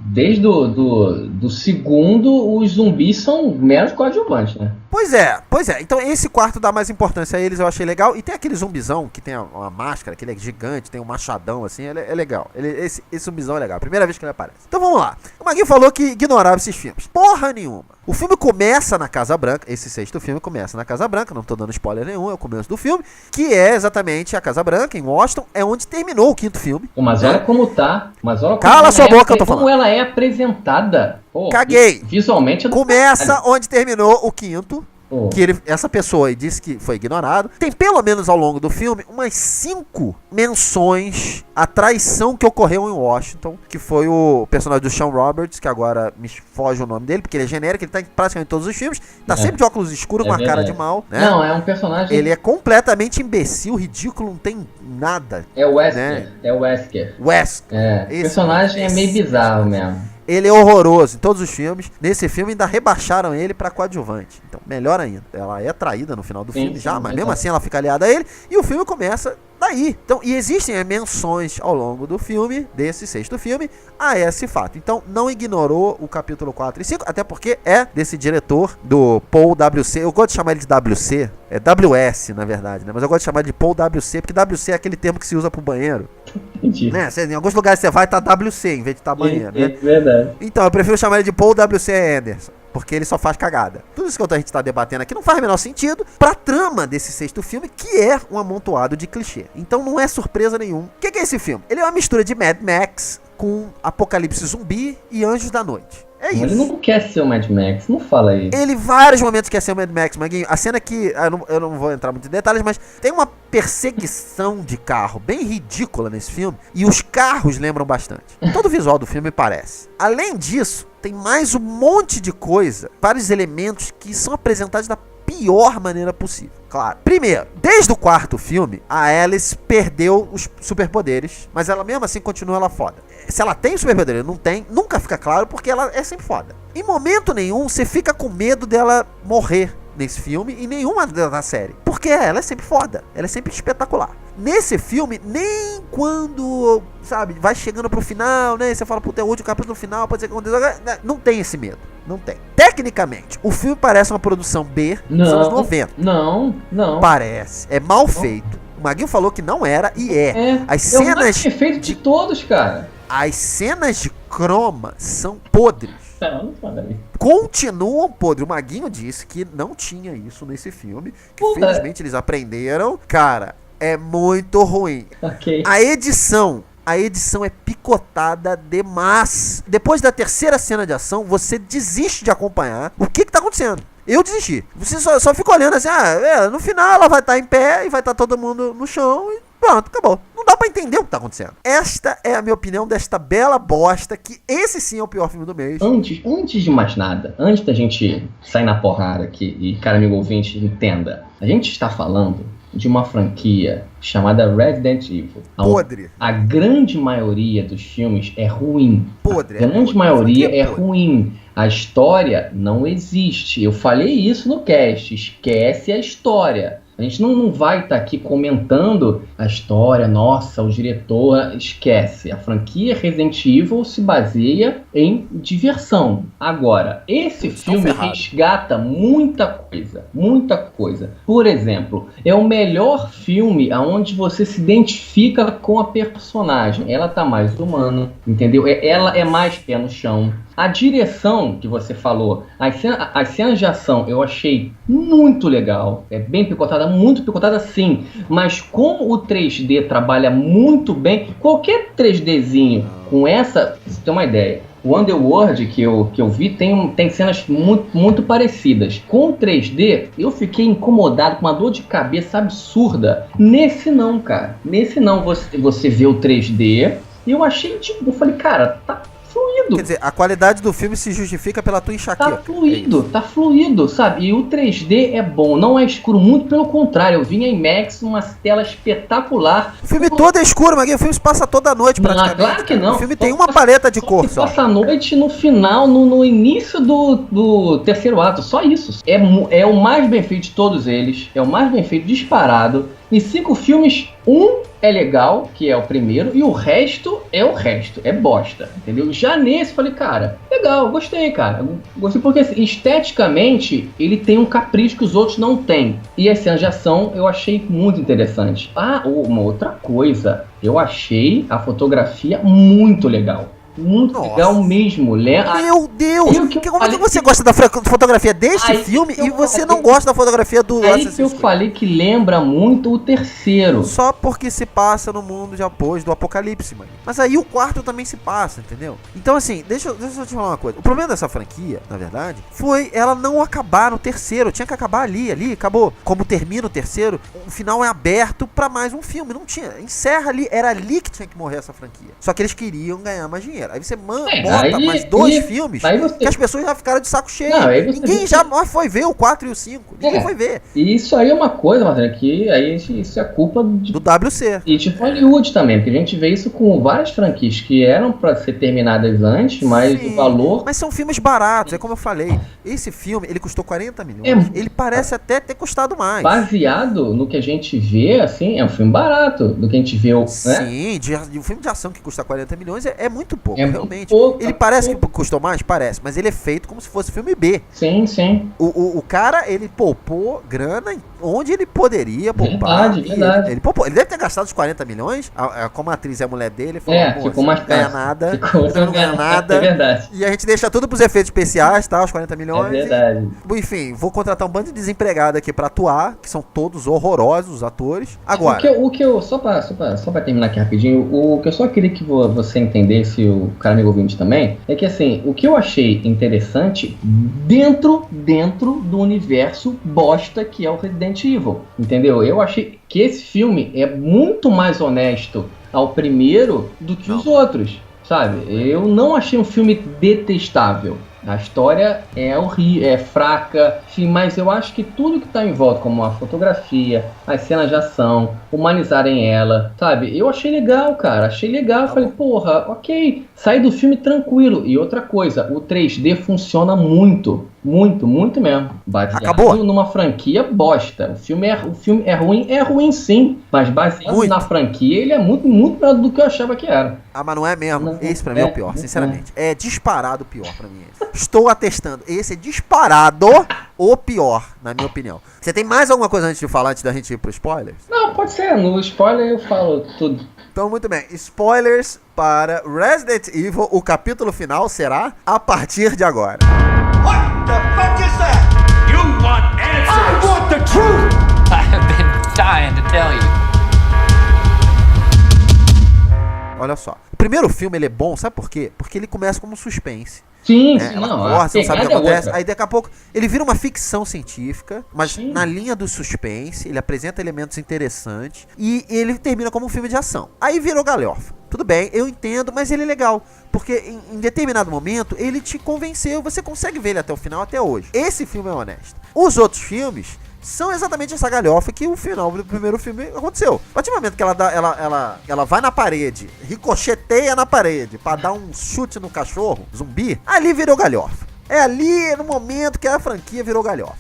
Desde do segundo, os zumbis são meros coadjuvantes, né? Pois é. Então esse quarto dá mais importância a eles, eu achei legal. E tem aquele zumbizão que tem uma máscara, que ele é gigante, tem um machadão assim, ele é legal. Esse zumbizão é legal, primeira vez que ele aparece. Então vamos lá. O Maguinho falou que ignorava esses filmes. Porra nenhuma. O filme começa na Casa Branca, esse sexto filme começa na Casa Branca, não tô dando spoiler nenhum, é o começo do filme, que é exatamente a Casa Branca, em Washington, é onde terminou o quinto filme. Mas olha como tá. Cala sua boca, eu tô falando. Como ela é apresentada. Pô, caguei. Visualmente... Começa onde terminou o quinto. Que essa pessoa aí disse que foi ignorado. Tem pelo menos ao longo do filme umas 5 menções à traição que ocorreu em Washington, que foi o personagem do Sean Roberts, que agora me foge o nome dele, porque ele é genérico, ele tá em praticamente todos os filmes, tá sempre de óculos escuros, com uma cara de mal, né? Não, é um personagem... Ele é completamente imbecil, ridículo, não tem nada. É o Wesker, né? é o Wesker. Wesker. O personagem é meio bizarro mesmo. Ele é horroroso em todos os filmes. Nesse filme ainda rebaixaram ele pra coadjuvante. Então, melhor ainda. Ela é traída no final do filme já, mas mesmo assim ela fica aliada a ele. E o filme começa daí. Então, e existem menções ao longo do filme, desse 6º filme, a esse fato. Então, não ignorou o capítulo 4 e 5, até porque é desse diretor, do Paul W.C. Eu gosto de chamar ele de W.C. É W.S., na verdade, né? Mas eu gosto de chamar de Paul W.C., porque W.C. é aquele termo que se usa pro banheiro. Entendi. Né? Em alguns lugares você vai, tá W.C. em vez de tá banheiro, né? Verdade. Então, eu prefiro chamar ele de Paul W.C. Anderson, porque ele só faz cagada. Tudo isso que a gente tá debatendo aqui não faz o menor sentido pra trama desse 6º filme, que é um amontoado de clichê. Então não é surpresa nenhum. O que é esse filme? Ele é uma mistura de Mad Max com Apocalipse Zumbi e Anjos da Noite. É isso. Ele não quer ser o Mad Max, não fala isso. Ele, vários momentos, quer ser o Mad Max, Maguinho. A cena que, eu não vou entrar muito em detalhes, mas tem uma perseguição de carro bem ridícula nesse filme. E os carros lembram bastante. Todo o visual do filme parece. Além disso, tem mais um monte de coisa, vários elementos que são apresentados da pior maneira possível. Claro. Primeiro, desde o 4º filme, a Alice perdeu os superpoderes, mas ela mesmo assim continua ela foda. Se ela tem superpoderes, não tem, nunca fica claro, porque ela é sempre foda. Em momento nenhum, você fica com medo dela morrer nesse filme e nenhuma da série. Porque ela é sempre foda, ela é sempre espetacular. Nesse filme, nem quando, sabe, vai chegando pro final, né, você fala, puta, é o último capítulo final, pode ser que aconteça, não tem esse medo. Não tem. Tecnicamente, o filme parece uma produção B dos anos 90. Não. Parece. É mal feito. O Maguinho falou que não era e é. As cenas. É o mais feito de todos, cara. As cenas de croma são podres. Não fala isso. Continuam podres. O Maguinho disse que não tinha isso nesse filme. Que felizmente eles aprenderam. Cara, é muito ruim. Ok. A edição é picotada demais. Depois da 3ª cena de ação, você desiste de acompanhar o que tá acontecendo. Eu desisti. Você só fica olhando assim, no final ela vai estar em pé e vai estar todo mundo no chão e pronto, acabou. Não dá pra entender o que tá acontecendo. Esta é a minha opinião desta bela bosta, que esse sim é o pior filme do mês. Antes de mais nada, antes da gente sair na porrada aqui e, cara amigo ouvinte, entenda. A gente está falando de uma franquia chamada Resident Evil. Podre. A grande maioria dos filmes é ruim. Podre. A grande maioria é ruim. A história não existe. Eu falei isso no cast. Esquece a história. A gente não vai estar aqui comentando a história, nossa, o diretor, esquece. A franquia Resident Evil se baseia em diversão. Agora, esse filme resgata muita coisa. Por exemplo, é o melhor filme onde você se identifica com a personagem. Ela tá mais humana, entendeu? Ela é mais pé no chão. A direção que você falou, as cenas de ação eu achei muito legal. É bem picotada, muito picotada sim. Mas como o 3D trabalha muito bem, qualquer 3Dzinho com essa, pra você ter uma ideia, o Underworld que eu vi tem cenas muito parecidas. Com o 3D, eu fiquei incomodado com uma dor de cabeça absurda. Nesse não, cara. Nesse não, você vê o 3D e eu achei, tipo, eu falei, cara, tá fluido. Quer dizer, a qualidade do filme se justifica pela tua enxaqueca. Tá fluido, sabe? E o 3D é bom, não é escuro, muito pelo contrário. Eu vi em IMAX uma tela espetacular. O filme todo é escuro, Maguinho. O filme se passa toda a noite praticamente. Claro que não. O filme tem uma paleta de cor só. Passa a noite no final, no início do terceiro ato, só isso. É o mais bem feito de todos eles, é o mais bem feito disparado. Em 5 filmes, é legal, que é o primeiro, e o resto, é bosta, entendeu? Já nesse, falei, cara, legal, gostei, cara. Gostei porque, assim, esteticamente, ele tem um capricho que os outros não têm. E as cenas de ação, eu achei muito interessante. Uma outra coisa, eu achei a fotografia muito legal. Muito legal mesmo, Meu Deus! Como é que você gosta da fotografia deste filme e você não gosta da fotografia do Assassin's Creed? Eu falei que lembra muito o terceiro. Só porque se passa no mundo depois do Apocalipse, mano. Mas aí o quarto também se passa, entendeu? Então assim, deixa eu te falar uma coisa. O problema dessa franquia, na verdade, foi ela não acabar no terceiro. Tinha que acabar ali, acabou. Como termina o terceiro, o final é aberto pra mais um filme. Não tinha. Encerra ali, era ali que tinha que morrer essa franquia. Só que eles queriam ganhar mais dinheiro. dinheiro. Aí você bota aí- mais 2 e- filmes aí você- que as pessoas já ficaram de saco cheio. Não, aí você Ninguém vê- já foi ver o 4 e o 5. Ninguém É. foi ver. E isso aí é uma coisa, Marcelo, que aí isso é culpa Do WC. e de Hollywood também, porque a gente vê isso com várias franquias que eram pra ser terminadas antes, mas Sim, o valor Mas são filmes baratos, é como eu falei. Esse filme, ele custou 40 milhões. É. Ele parece até ter custado mais. baseado no que a gente vê, assim, é um filme barato do que a gente vê, né? Sim, um filme de ação que custa 40 milhões é muito pouco, É muito realmente. pouco, Ele é parece pouco. que custou mais? Parece, mas ele é feito como se fosse filme B. Sim, sim. O cara, ele poupou grana onde ele poderia poupar. Verdade, e verdade. Ele poupou. Ele deve ter gastado os 40 milhões, como a atriz é a mulher dele, falou, "Moça, Ficou mais não ganha fácil. nada, Ficou- você não ganha nada. É verdade. E a gente deixa tudo pros efeitos especiais, tá? Os 40 milhões. É verdade. Enfim, vou contratar um bando de desempregado aqui pra atuar, que são todos horrorosos os atores. Agora, O que eu só pra terminar aqui rapidinho, o que eu só queria que você entendesse, o cara amigo ouvinte também, é que assim, o que eu achei interessante dentro do universo bosta que é o Resident Evil, entendeu? Eu achei que esse filme é muito mais honesto ao primeiro do que os outros, sabe? Eu não achei um filme detestável. A história é horrível, é fraca, enfim, mas eu acho que tudo que tá em volta, como a fotografia, as cenas de ação, humanizarem ela, sabe? Eu achei legal, cara, achei legal. Falei, porra, ok, saí do filme tranquilo. E outra coisa, o 3D funciona muito mesmo. Baseado Acabou? numa franquia bosta. O filme é ruim sim, mas baseado Muito. na franquia, ele é muito melhor do que eu achava que era. mas não é mesmo. Não, Esse pra mim é o é, pior, não sinceramente. É disparado o pior pra mim. Estou atestando. Esse é disparado o pior, na minha opinião. Você tem mais alguma coisa antes de falar, antes da gente ir pro spoilers? Não, pode ser, no spoiler eu falo tudo. Então, muito bem. Spoilers para Resident Evil. O capítulo final será a partir de agora. What the fuck is that? You want answers? I want the truth! I have been dying to tell you. Olha só. O primeiro filme, ele é bom, sabe por quê? Porque ele começa como um suspense. Sim, Ela não, corta, a você não sabe o que pegada é acontece. outra. Aí daqui a pouco ele vira uma ficção científica, mas Sim. na linha do suspense, ele apresenta elementos interessantes e ele termina como um filme de ação. Aí virou galhofa. Tudo bem, eu entendo, mas ele é legal. Porque em determinado momento ele te convenceu, você consegue ver ele até o final, até hoje. Esse filme é honesto. Os outros filmes são exatamente essa galhofa que o final do primeiro filme aconteceu. A partir do momento que ela vai na parede, ricocheteia na parede pra dar um chute no cachorro, zumbi, ali virou galhofa. É ali no momento que a franquia virou galhofa.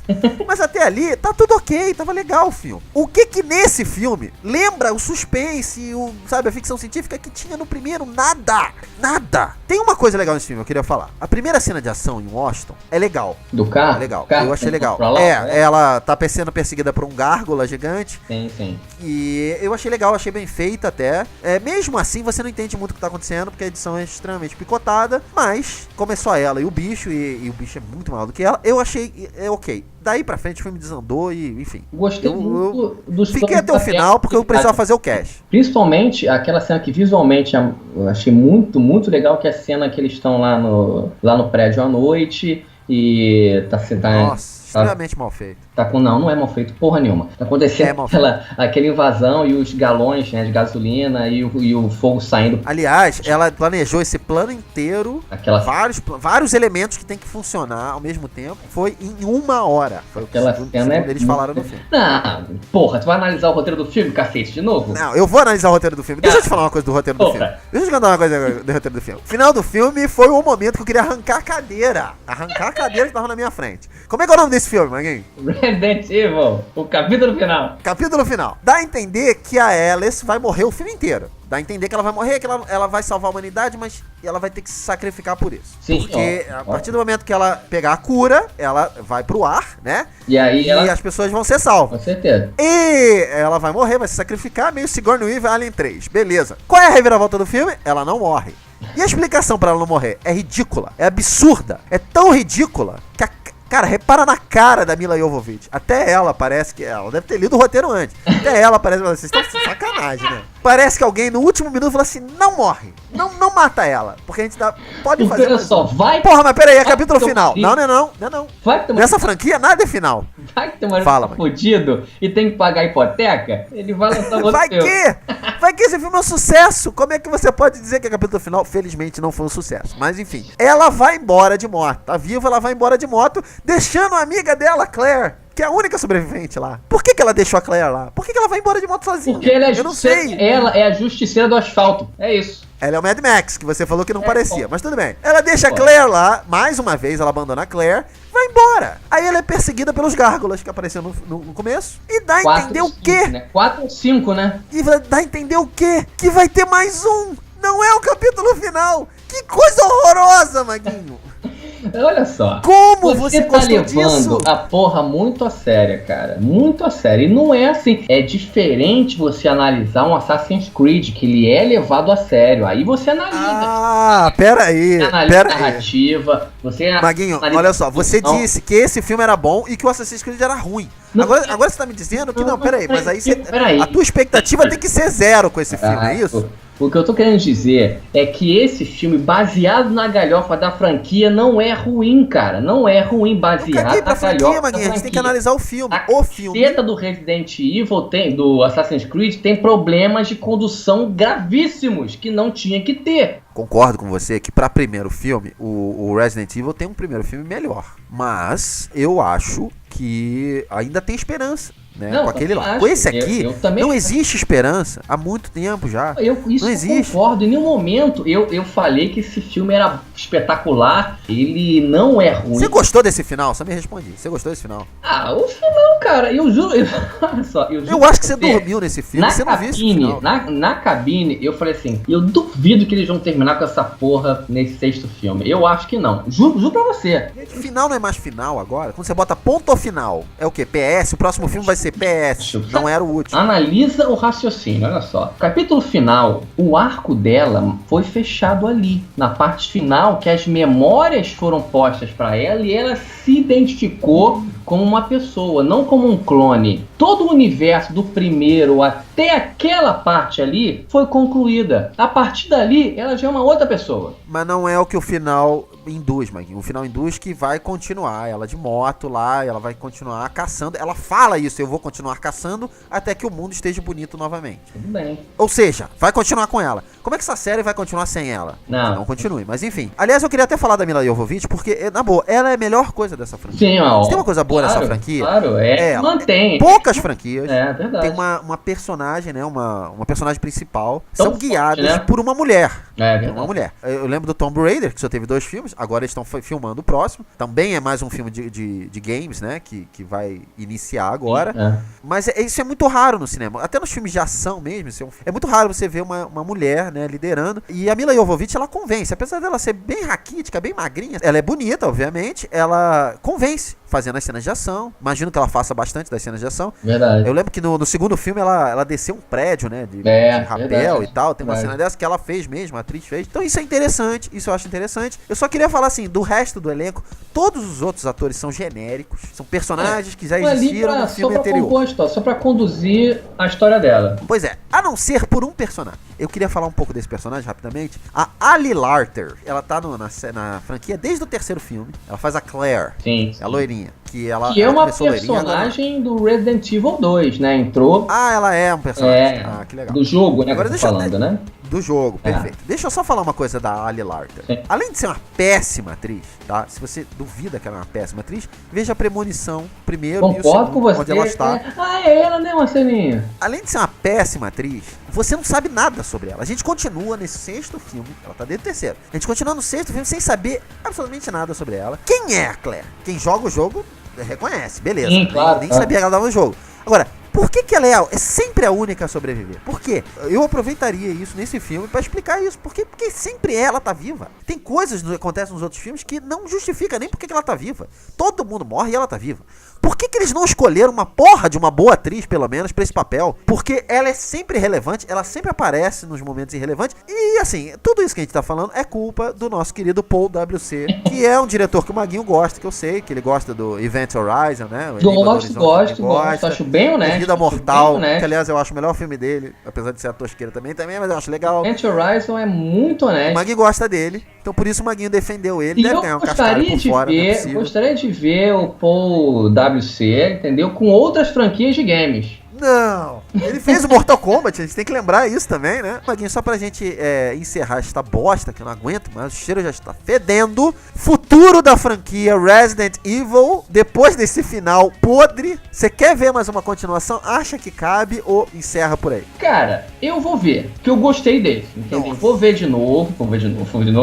Mas até ali, tá tudo ok, tava legal o filme. O que nesse filme lembra o suspense, sabe, a ficção científica que tinha no primeiro? Nada. Tem uma coisa legal nesse filme, eu queria falar. A primeira cena de ação em Washington é legal. Do carro? É legal, Carro eu achei tem legal. controlar, né? Ela tá sendo perseguida por um gárgula gigante. Sim. E eu achei legal, achei bem feita até. Mesmo assim, você não entende muito o que tá acontecendo, porque a edição é extremamente picotada. Mas, como é só ela e o bicho, e o bicho é muito maior do que ela, eu achei ok. Daí pra frente o filme desandou e, enfim. Gostei muito dos Fiquei planos até o final porque eu precisava fazer o cast. Principalmente aquela cena que visualmente eu achei muito legal, que é a cena que eles estão lá no prédio à noite e Nossa, extremamente mal feito. Não é mal feito porra nenhuma. Tá acontecendo aquela invasão e os galões, né, de gasolina e o fogo saindo. Aliás, ela planejou esse plano inteiro, Aquela- vários elementos que tem que funcionar ao mesmo tempo. Foi em 1 hora. Foi Aquela o que cena eles falaram no filme. Não, porra, tu vai analisar o roteiro do filme, cacete, de novo? Não, eu vou analisar o roteiro do filme. Deixa eu te falar uma coisa do roteiro do Porra. filme. Deixa eu te contar uma coisa do roteiro do filme. O final do filme foi o momento que eu queria arrancar a cadeira. Arrancar a cadeira que tava na minha frente. Como é que é o nome desse filme, Maguinho? Resident Evil, o capítulo final. Capítulo final. Dá a entender que a Alice vai morrer o filme inteiro. Dá a entender que ela vai morrer, que ela vai salvar a humanidade, mas ela vai ter que se sacrificar por isso. Sim, porque ó. a partir do momento que ela pegar a cura, ela vai pro ar, né? E aí as pessoas vão ser salvas. Com certeza. E ela vai morrer, vai se sacrificar, meio Sigourney Weaver Alien 3. Beleza. Qual é a reviravolta do filme? Ela não morre. E a explicação pra ela não morrer? É ridícula, é absurda. É tão ridícula que cara, repara na cara da Mila Jovovich. Até ela parece que... Ela deve ter lido o roteiro antes. Até ela parece... Vocês estão de sacanagem, né? Parece que alguém no último minuto falou assim, não morre. Não mata ela. Porque a gente pode fazer... Olha só, vai... Porra, mas peraí, é vai capítulo tomar final. no Não. Vai tomar... Nessa franquia, nada é final. Vai que teu marido Fala, tá mãe. fudido e tem que pagar a hipoteca, ele vai lançar outro Vai filme. que? Vai que esse filme é um sucesso. Como é que você pode dizer que o capítulo final, felizmente, não foi um sucesso? Mas enfim, ela vai embora de moto. Tá viva, ela vai embora de moto, deixando a amiga dela, Claire, que é a única sobrevivente lá. Por que ela deixou a Claire lá? Por que ela vai embora de moto sozinha? Porque eu não sei. Ela é a justiceira do asfalto. É isso. Ela é o Mad Max, que você falou que não parecia, mas tudo bem. Ela deixa a Claire lá, mais uma vez ela abandona a Claire, vai embora. Aí ela é perseguida pelos gárgulas que apareceram no começo. E dá a entender o quê? Né? 4 ou 5, né? E dá a entender o quê? Que vai ter mais um. Não é o capítulo final. Que coisa horrorosa, Maguinho. Olha só. Como você tá gostou levando disso? a porra muito a séria, cara. Muito a sério. E não é assim. É diferente você analisar um Assassin's Creed, que ele é levado a sério. Aí você analisa. Ah, peraí. Você analisa a narrativa. Maguinho, olha só. Você disse que esse filme era bom e que o Assassin's Creed era ruim. Agora você tá me dizendo que não, peraí. Mas aí a tua expectativa tem que ser zero com esse filme, é isso? O que eu tô querendo dizer é que esse filme, baseado na galhofa da franquia, não é ruim, cara. Não é ruim baseado na galhofa da franquia. A gente tem que analisar o filme. A caceta do Resident Evil, do Assassin's Creed, tem problemas de condução gravíssimos que não tinha que ter. Concordo com você que para primeiro filme, o Resident Evil tem um primeiro filme melhor. Mas eu acho que ainda tem esperança. Né? Não, com aquele lá. Acho. Com esse aqui, eu também não existe esperança há muito tempo já. Isso não existe. Eu concordo. Em nenhum momento eu falei que esse filme era espetacular. Ele não é ruim. Você gostou desse final? Só me responde. Você gostou desse final? Ah, o final, cara, eu juro. Olha só, eu acho que você dormiu nesse filme. Você não viu esse final. Na cabine, eu falei assim: eu duvido que eles vão terminar com essa porra nesse 6º filme. Eu acho que não. Juro pra você. Final não é mais final agora? Quando você bota ponto ao final, é o quê? PS? O próximo filme vai ser PS. Não era o último. Analisa o raciocínio, olha só. Capítulo final, o arco dela foi fechado ali. Na parte final, que as memórias foram postas pra ela e ela se identificou como uma pessoa, não como um clone. Todo o universo do primeiro até aquela parte ali foi concluída. A partir dali, ela já é uma outra pessoa. Mas não é o que o final induz, Maguinho. O final induz que vai continuar. Ela de moto lá, ela vai continuar caçando. Ela fala isso, eu vou continuar caçando até que o mundo esteja bonito novamente. Tudo bem. Ou seja, vai continuar com ela. Como é que essa série vai continuar sem ela? Não continue, mas enfim. Aliás, eu queria até falar da Mila Jovovich, porque, na boa, ela é a melhor coisa dessa franquia. Sim, ó. Se tem uma coisa boa nessa franquia, claro, mantém. Poucas franquias verdade. tem uma personagem, né? Uma personagem principal. Tão são guiadas forte, né? por uma mulher. Verdade. Uma mulher. Eu lembro do Tomb Raider, que só teve 2 filmes. Agora eles estão filmando o próximo. Também é mais um filme de games, né? Que vai iniciar agora. Mas isso é muito raro no cinema. Até nos filmes de ação mesmo. É muito raro você ver uma mulher, né? Liderando. E a Mila Jovovich, ela convence. Apesar dela ser bem raquítica, bem magrinha. Ela é bonita, obviamente. Ela convence fazendo as cenas de ação. Imagino que ela faça bastante das cenas de ação. Verdade. Eu lembro que no segundo filme ela desceu um prédio, né? De rapel verdade. E tal. Tem uma cena dessa que ela fez mesmo, a atriz fez. Então isso é interessante, isso eu acho interessante. Eu só queria falar assim, do resto do elenco, todos os outros atores são genéricos, são personagens que já existiram no filme anterior. Só pra conduzir a história dela. Pois é, a não ser por um personagem. Eu queria falar um pouco desse personagem rapidamente. A Ali Larter, ela tá na franquia desde o 3º filme. Ela faz a Claire, sim. A loirinha. Que é uma personagem do Resident Evil 2, né? Entrou. Ah, ela é um personagem. Que legal. Do jogo, né? Agora que eu tô falando, né? Do jogo, perfeito. Deixa eu só falar uma coisa da Ali Larter. Sim. Além de ser uma péssima atriz, tá? Se você duvida que ela é uma péssima atriz, veja a Premonição primeiro. Concordo com você. Onde ela está. É ela, né, Marcelinho? Além de ser uma péssima atriz, você não sabe nada sobre ela. A gente continua nesse 6º filme, ela tá dentro do 3º. A gente continua no 6º filme sem saber absolutamente nada sobre ela. Quem é a Claire? Quem joga o jogo reconhece, beleza. Sim, claro, nem sabia que ela dava no jogo. Agora, por que ela é sempre a única a sobreviver? Por quê? Eu aproveitaria isso nesse filme pra explicar isso. Porque sempre ela tá viva. Tem coisas que acontecem nos outros filmes que não justifica nem por que ela tá viva. Todo mundo morre e ela tá viva. Por que eles não escolheram uma porra de uma boa atriz, pelo menos, pra esse papel? Porque ela é sempre relevante, ela sempre aparece nos momentos irrelevantes. E, assim, tudo isso que a gente tá falando é culpa do nosso querido Paul W.C., que é um diretor que o Maguinho gosta, que eu sei, que ele gosta do Event Horizon, né? Gosto, acho bem honesto. Vida Mortal, que aliás eu acho o melhor filme dele, apesar de ser a tosqueira também, mas eu acho legal. Event Horizon é muito honesto. O Maguinho gosta dele, então por isso o Maguinho defendeu ele. Deve ganhar um cascalho por fora, gostaria de ver o Paul W.C., entendeu? Com outras franquias de games. Não. Ele fez o Mortal Kombat, a gente tem que lembrar isso também, né? Maguinho, só pra gente encerrar esta bosta, que eu não aguento mais, o cheiro já está fedendo. Futuro da franquia Resident Evil, depois desse final podre, você quer ver mais uma continuação? Acha que cabe ou encerra por aí? Cara, eu vou ver, porque eu gostei dele, entendeu? Vou ver de novo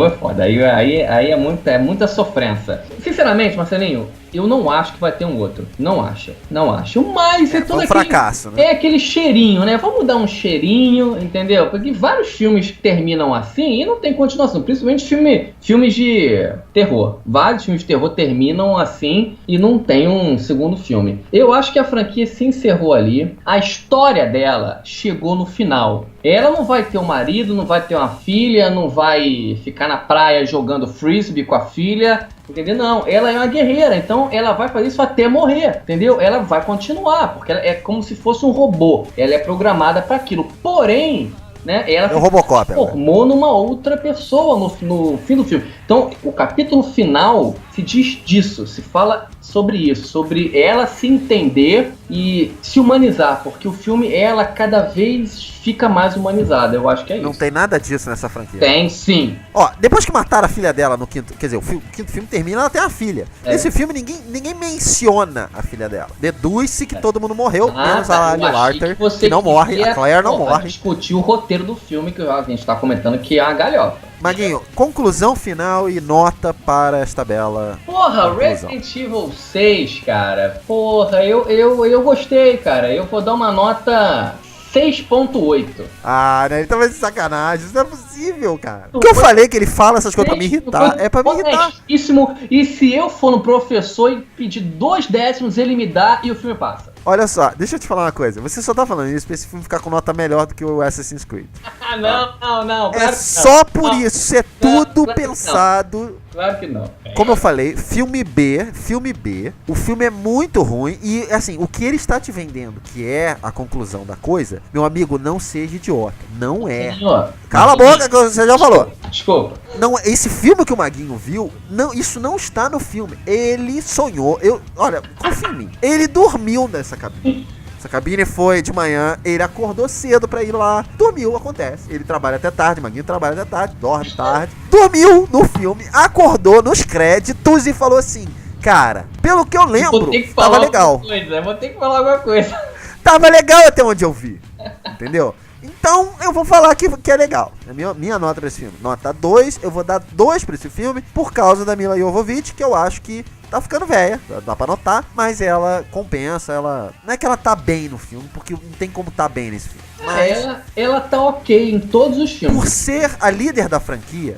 é foda. Aí é muita sofrência. Sinceramente, Marcelinho, eu não acho que vai ter um outro. Não acho. Mas é todo um fracasso, né? É aquele cheirinho, né? Vamos dar um cheirinho, entendeu? Porque vários filmes terminam assim e não tem continuação. Principalmente filmes de terror. Vários filmes de terror terminam assim e não tem um segundo filme. Eu acho que a franquia se encerrou ali. A história dela chegou no final. Ela não vai ter um marido, não vai ter uma filha, não vai ficar na praia jogando frisbee com a filha, entendeu? Não, ela é uma guerreira, então ela vai fazer isso até morrer, entendeu? Ela vai continuar, porque ela é como se fosse um robô, ela é programada para aquilo. Porém, né, ela é o Robocop, se formou numa outra pessoa no fim do filme. Então, o capítulo final se diz disso, se fala sobre isso, sobre ela se entender e se humanizar, porque o filme, ela cada vez fica mais humanizada, eu acho que é isso. Não tem nada disso nessa franquia. Tem, sim. Ó, depois que mataram a filha dela no quinto, quer dizer, o quinto filme termina, ela tem uma filha. Nesse filme, ninguém menciona a filha dela. Deduz-se que todo mundo morreu, menos a Lily Larter, que não morre, a Claire não morre. Discutir o roteiro do filme, que a gente tá comentando que é uma galhofa. Maguinho, conclusão final e nota para esta bela... Porra, Resident Evil 6, cara. Porra, eu gostei, cara. Eu vou dar uma nota 6.8. Ah, né? Ele tava de sacanagem. Isso não é possível, cara. Porque eu falei que ele fala essas coisas pra me irritar. É pra me irritar. E se eu for no professor e pedir 2 décimos, ele me dá e o filme passa. Olha só, deixa eu te falar uma coisa. Você só tá falando isso pra esse filme ficar com nota melhor do que o Assassin's Creed. Não. É só por isso. Isso é tudo pensado. Claro que não. Como eu falei, filme B. O filme é muito ruim. E, assim, o que ele está te vendendo, que é a conclusão da coisa, meu amigo, não seja idiota. Não é. Cala a boca que você já falou. Desculpa. Não, esse filme que o Maguinho viu, não, isso não está no filme. Ele sonhou. Olha, confia em mim. Ele dormiu nessa cabine. Essa cabine foi de manhã, ele acordou cedo pra ir lá, dormiu, acontece. Ele trabalha até tarde, Maguinho trabalha até tarde, dorme tarde. Dormiu no filme, acordou nos créditos e falou assim, cara, pelo que eu lembro, tava legal. Vou ter que falar alguma coisa. Tava legal até onde eu vi, entendeu? Então, eu vou falar que é legal. A minha nota pra esse filme, nota 2, eu vou dar 2 pra esse filme, por causa da Mila Jovovich, que eu acho que tá ficando velha, dá pra notar, mas ela compensa, ela... Não é que ela tá bem no filme, porque não tem como tá bem nesse filme. Mas ela tá ok em todos os filmes. Por ser a líder da franquia,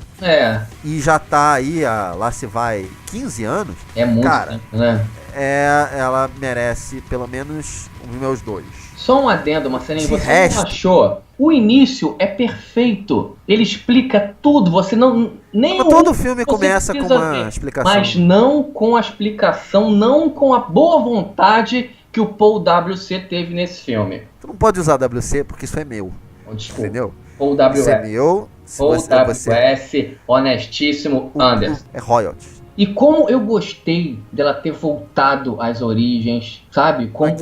e já tá aí, lá se vai 15 anos, é muito, cara, tempo, né? Ela merece pelo menos os meus 2. Só um adendo, Marcelinho, você não achou? O início é perfeito. Ele explica tudo, você não... Todo filme começa com uma explicação. Mas não com a explicação, não com a boa vontade que o Paul W.C. teve nesse filme. Tu não pode usar WC porque isso é meu. Desculpa. Entendeu? Paul W.S. Isso é meu. Paul W.S. Honestíssimo Anderson. É royalties. E como eu gostei dela ter voltado às origens, sabe? Como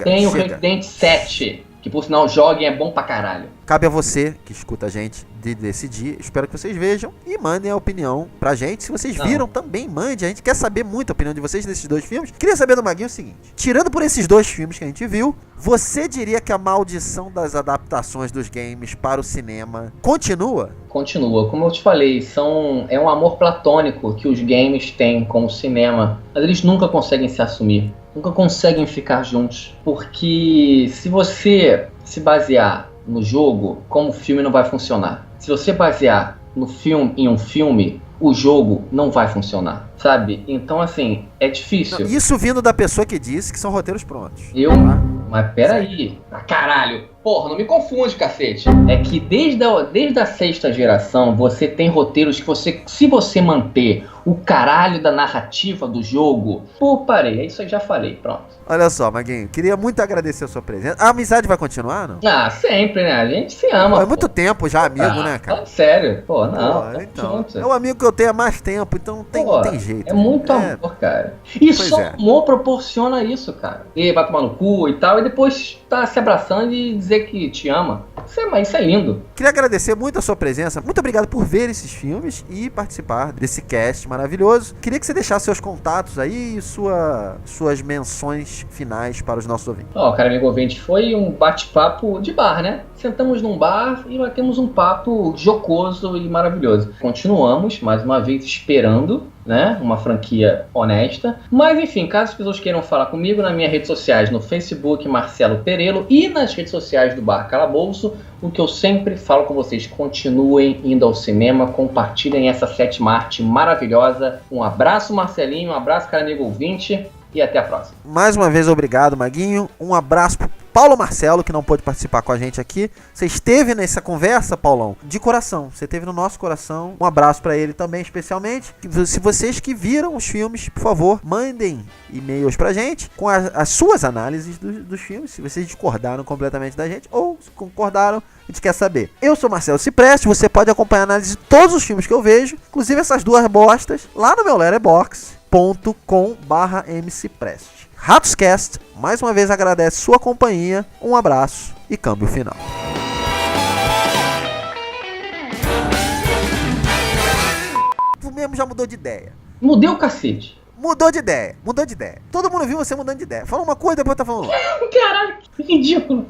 tem o Resident 7, que por sinal joguem é bom pra caralho. Cabe a você, que escuta a gente, de decidir. Espero que vocês vejam e mandem a opinião pra gente. Se vocês viram, também mande. A gente quer saber muito a opinião de vocês nesses 2 filmes. Queria saber do Maguinho o seguinte. Tirando por esses 2 filmes que a gente viu, você diria que a maldição das adaptações dos games para o cinema continua? Continua. Como eu te falei, é um amor platônico que os games têm com o cinema. Mas eles nunca conseguem se assumir. Nunca conseguem ficar juntos. Porque se você se basear no jogo, como o filme não vai funcionar. Se você basear em um filme, o jogo não vai funcionar, sabe? Então, assim, é difícil. Isso vindo da pessoa que disse que são roteiros prontos. Mas peraí. Caralho. Porra, não me confunde, cacete. É que desde a 6ª geração, você tem roteiros que se você manter o caralho da narrativa do jogo... parei. É isso aí, já falei. Pronto. Olha só, Maguinho, queria muito agradecer a sua presença. A amizade vai continuar, não? Sempre, né? A gente se ama. É muito tempo já amigo, né, cara? Sério? Não. Então, é um amigo que eu tenho há mais tempo, então não tem jeito. jeito. É muito amor, cara. E só amor proporciona isso, cara. E vai tomar no cu e tal, e depois tá se abraçando e dizer que te ama. Isso é lindo. Queria agradecer muito a sua presença. Muito obrigado por ver esses filmes e participar desse cast maravilhoso. Queria que você deixasse seus contatos aí e suas menções finais para os nossos ouvintes. Cara, amigo ouvinte, foi um bate-papo de bar, né? Sentamos num bar e batemos um papo jocoso e maravilhoso. Continuamos, mais uma vez, esperando, né, uma franquia honesta. Mas, enfim, caso as pessoas queiram falar comigo, nas minhas redes sociais, no Facebook, Marcelo Perello, e nas redes sociais do Bar Calabouço, o que eu sempre falo com vocês, continuem indo ao cinema, compartilhem essa sétima arte maravilhosa. Um abraço, Marcelinho, um abraço, cara amigo ouvinte, e até a próxima. Mais uma vez, obrigado, Maguinho. Um abraço pro Paulo Marcelo, que não pôde participar com a gente aqui. Você esteve nessa conversa, Paulão, de coração. Você esteve no nosso coração. Um abraço pra ele também, especialmente. Se vocês que viram os filmes, por favor, mandem e-mails pra gente com as suas análises dos filmes. Se vocês discordaram completamente da gente ou se concordaram, a gente quer saber. Eu sou Marcelo Cipreste. Você pode acompanhar a análise de todos os filmes que eu vejo, inclusive essas duas bostas, lá no meu letterboxd.com/mcpreste. Ratoscast, mais uma vez agradece sua companhia, um abraço e câmbio final. Tu mesmo já mudou de ideia. Mudei o cacete. Mudou de ideia. Todo mundo viu você mudando de ideia. Fala uma coisa, depois tá falando. Caralho, que ridículo.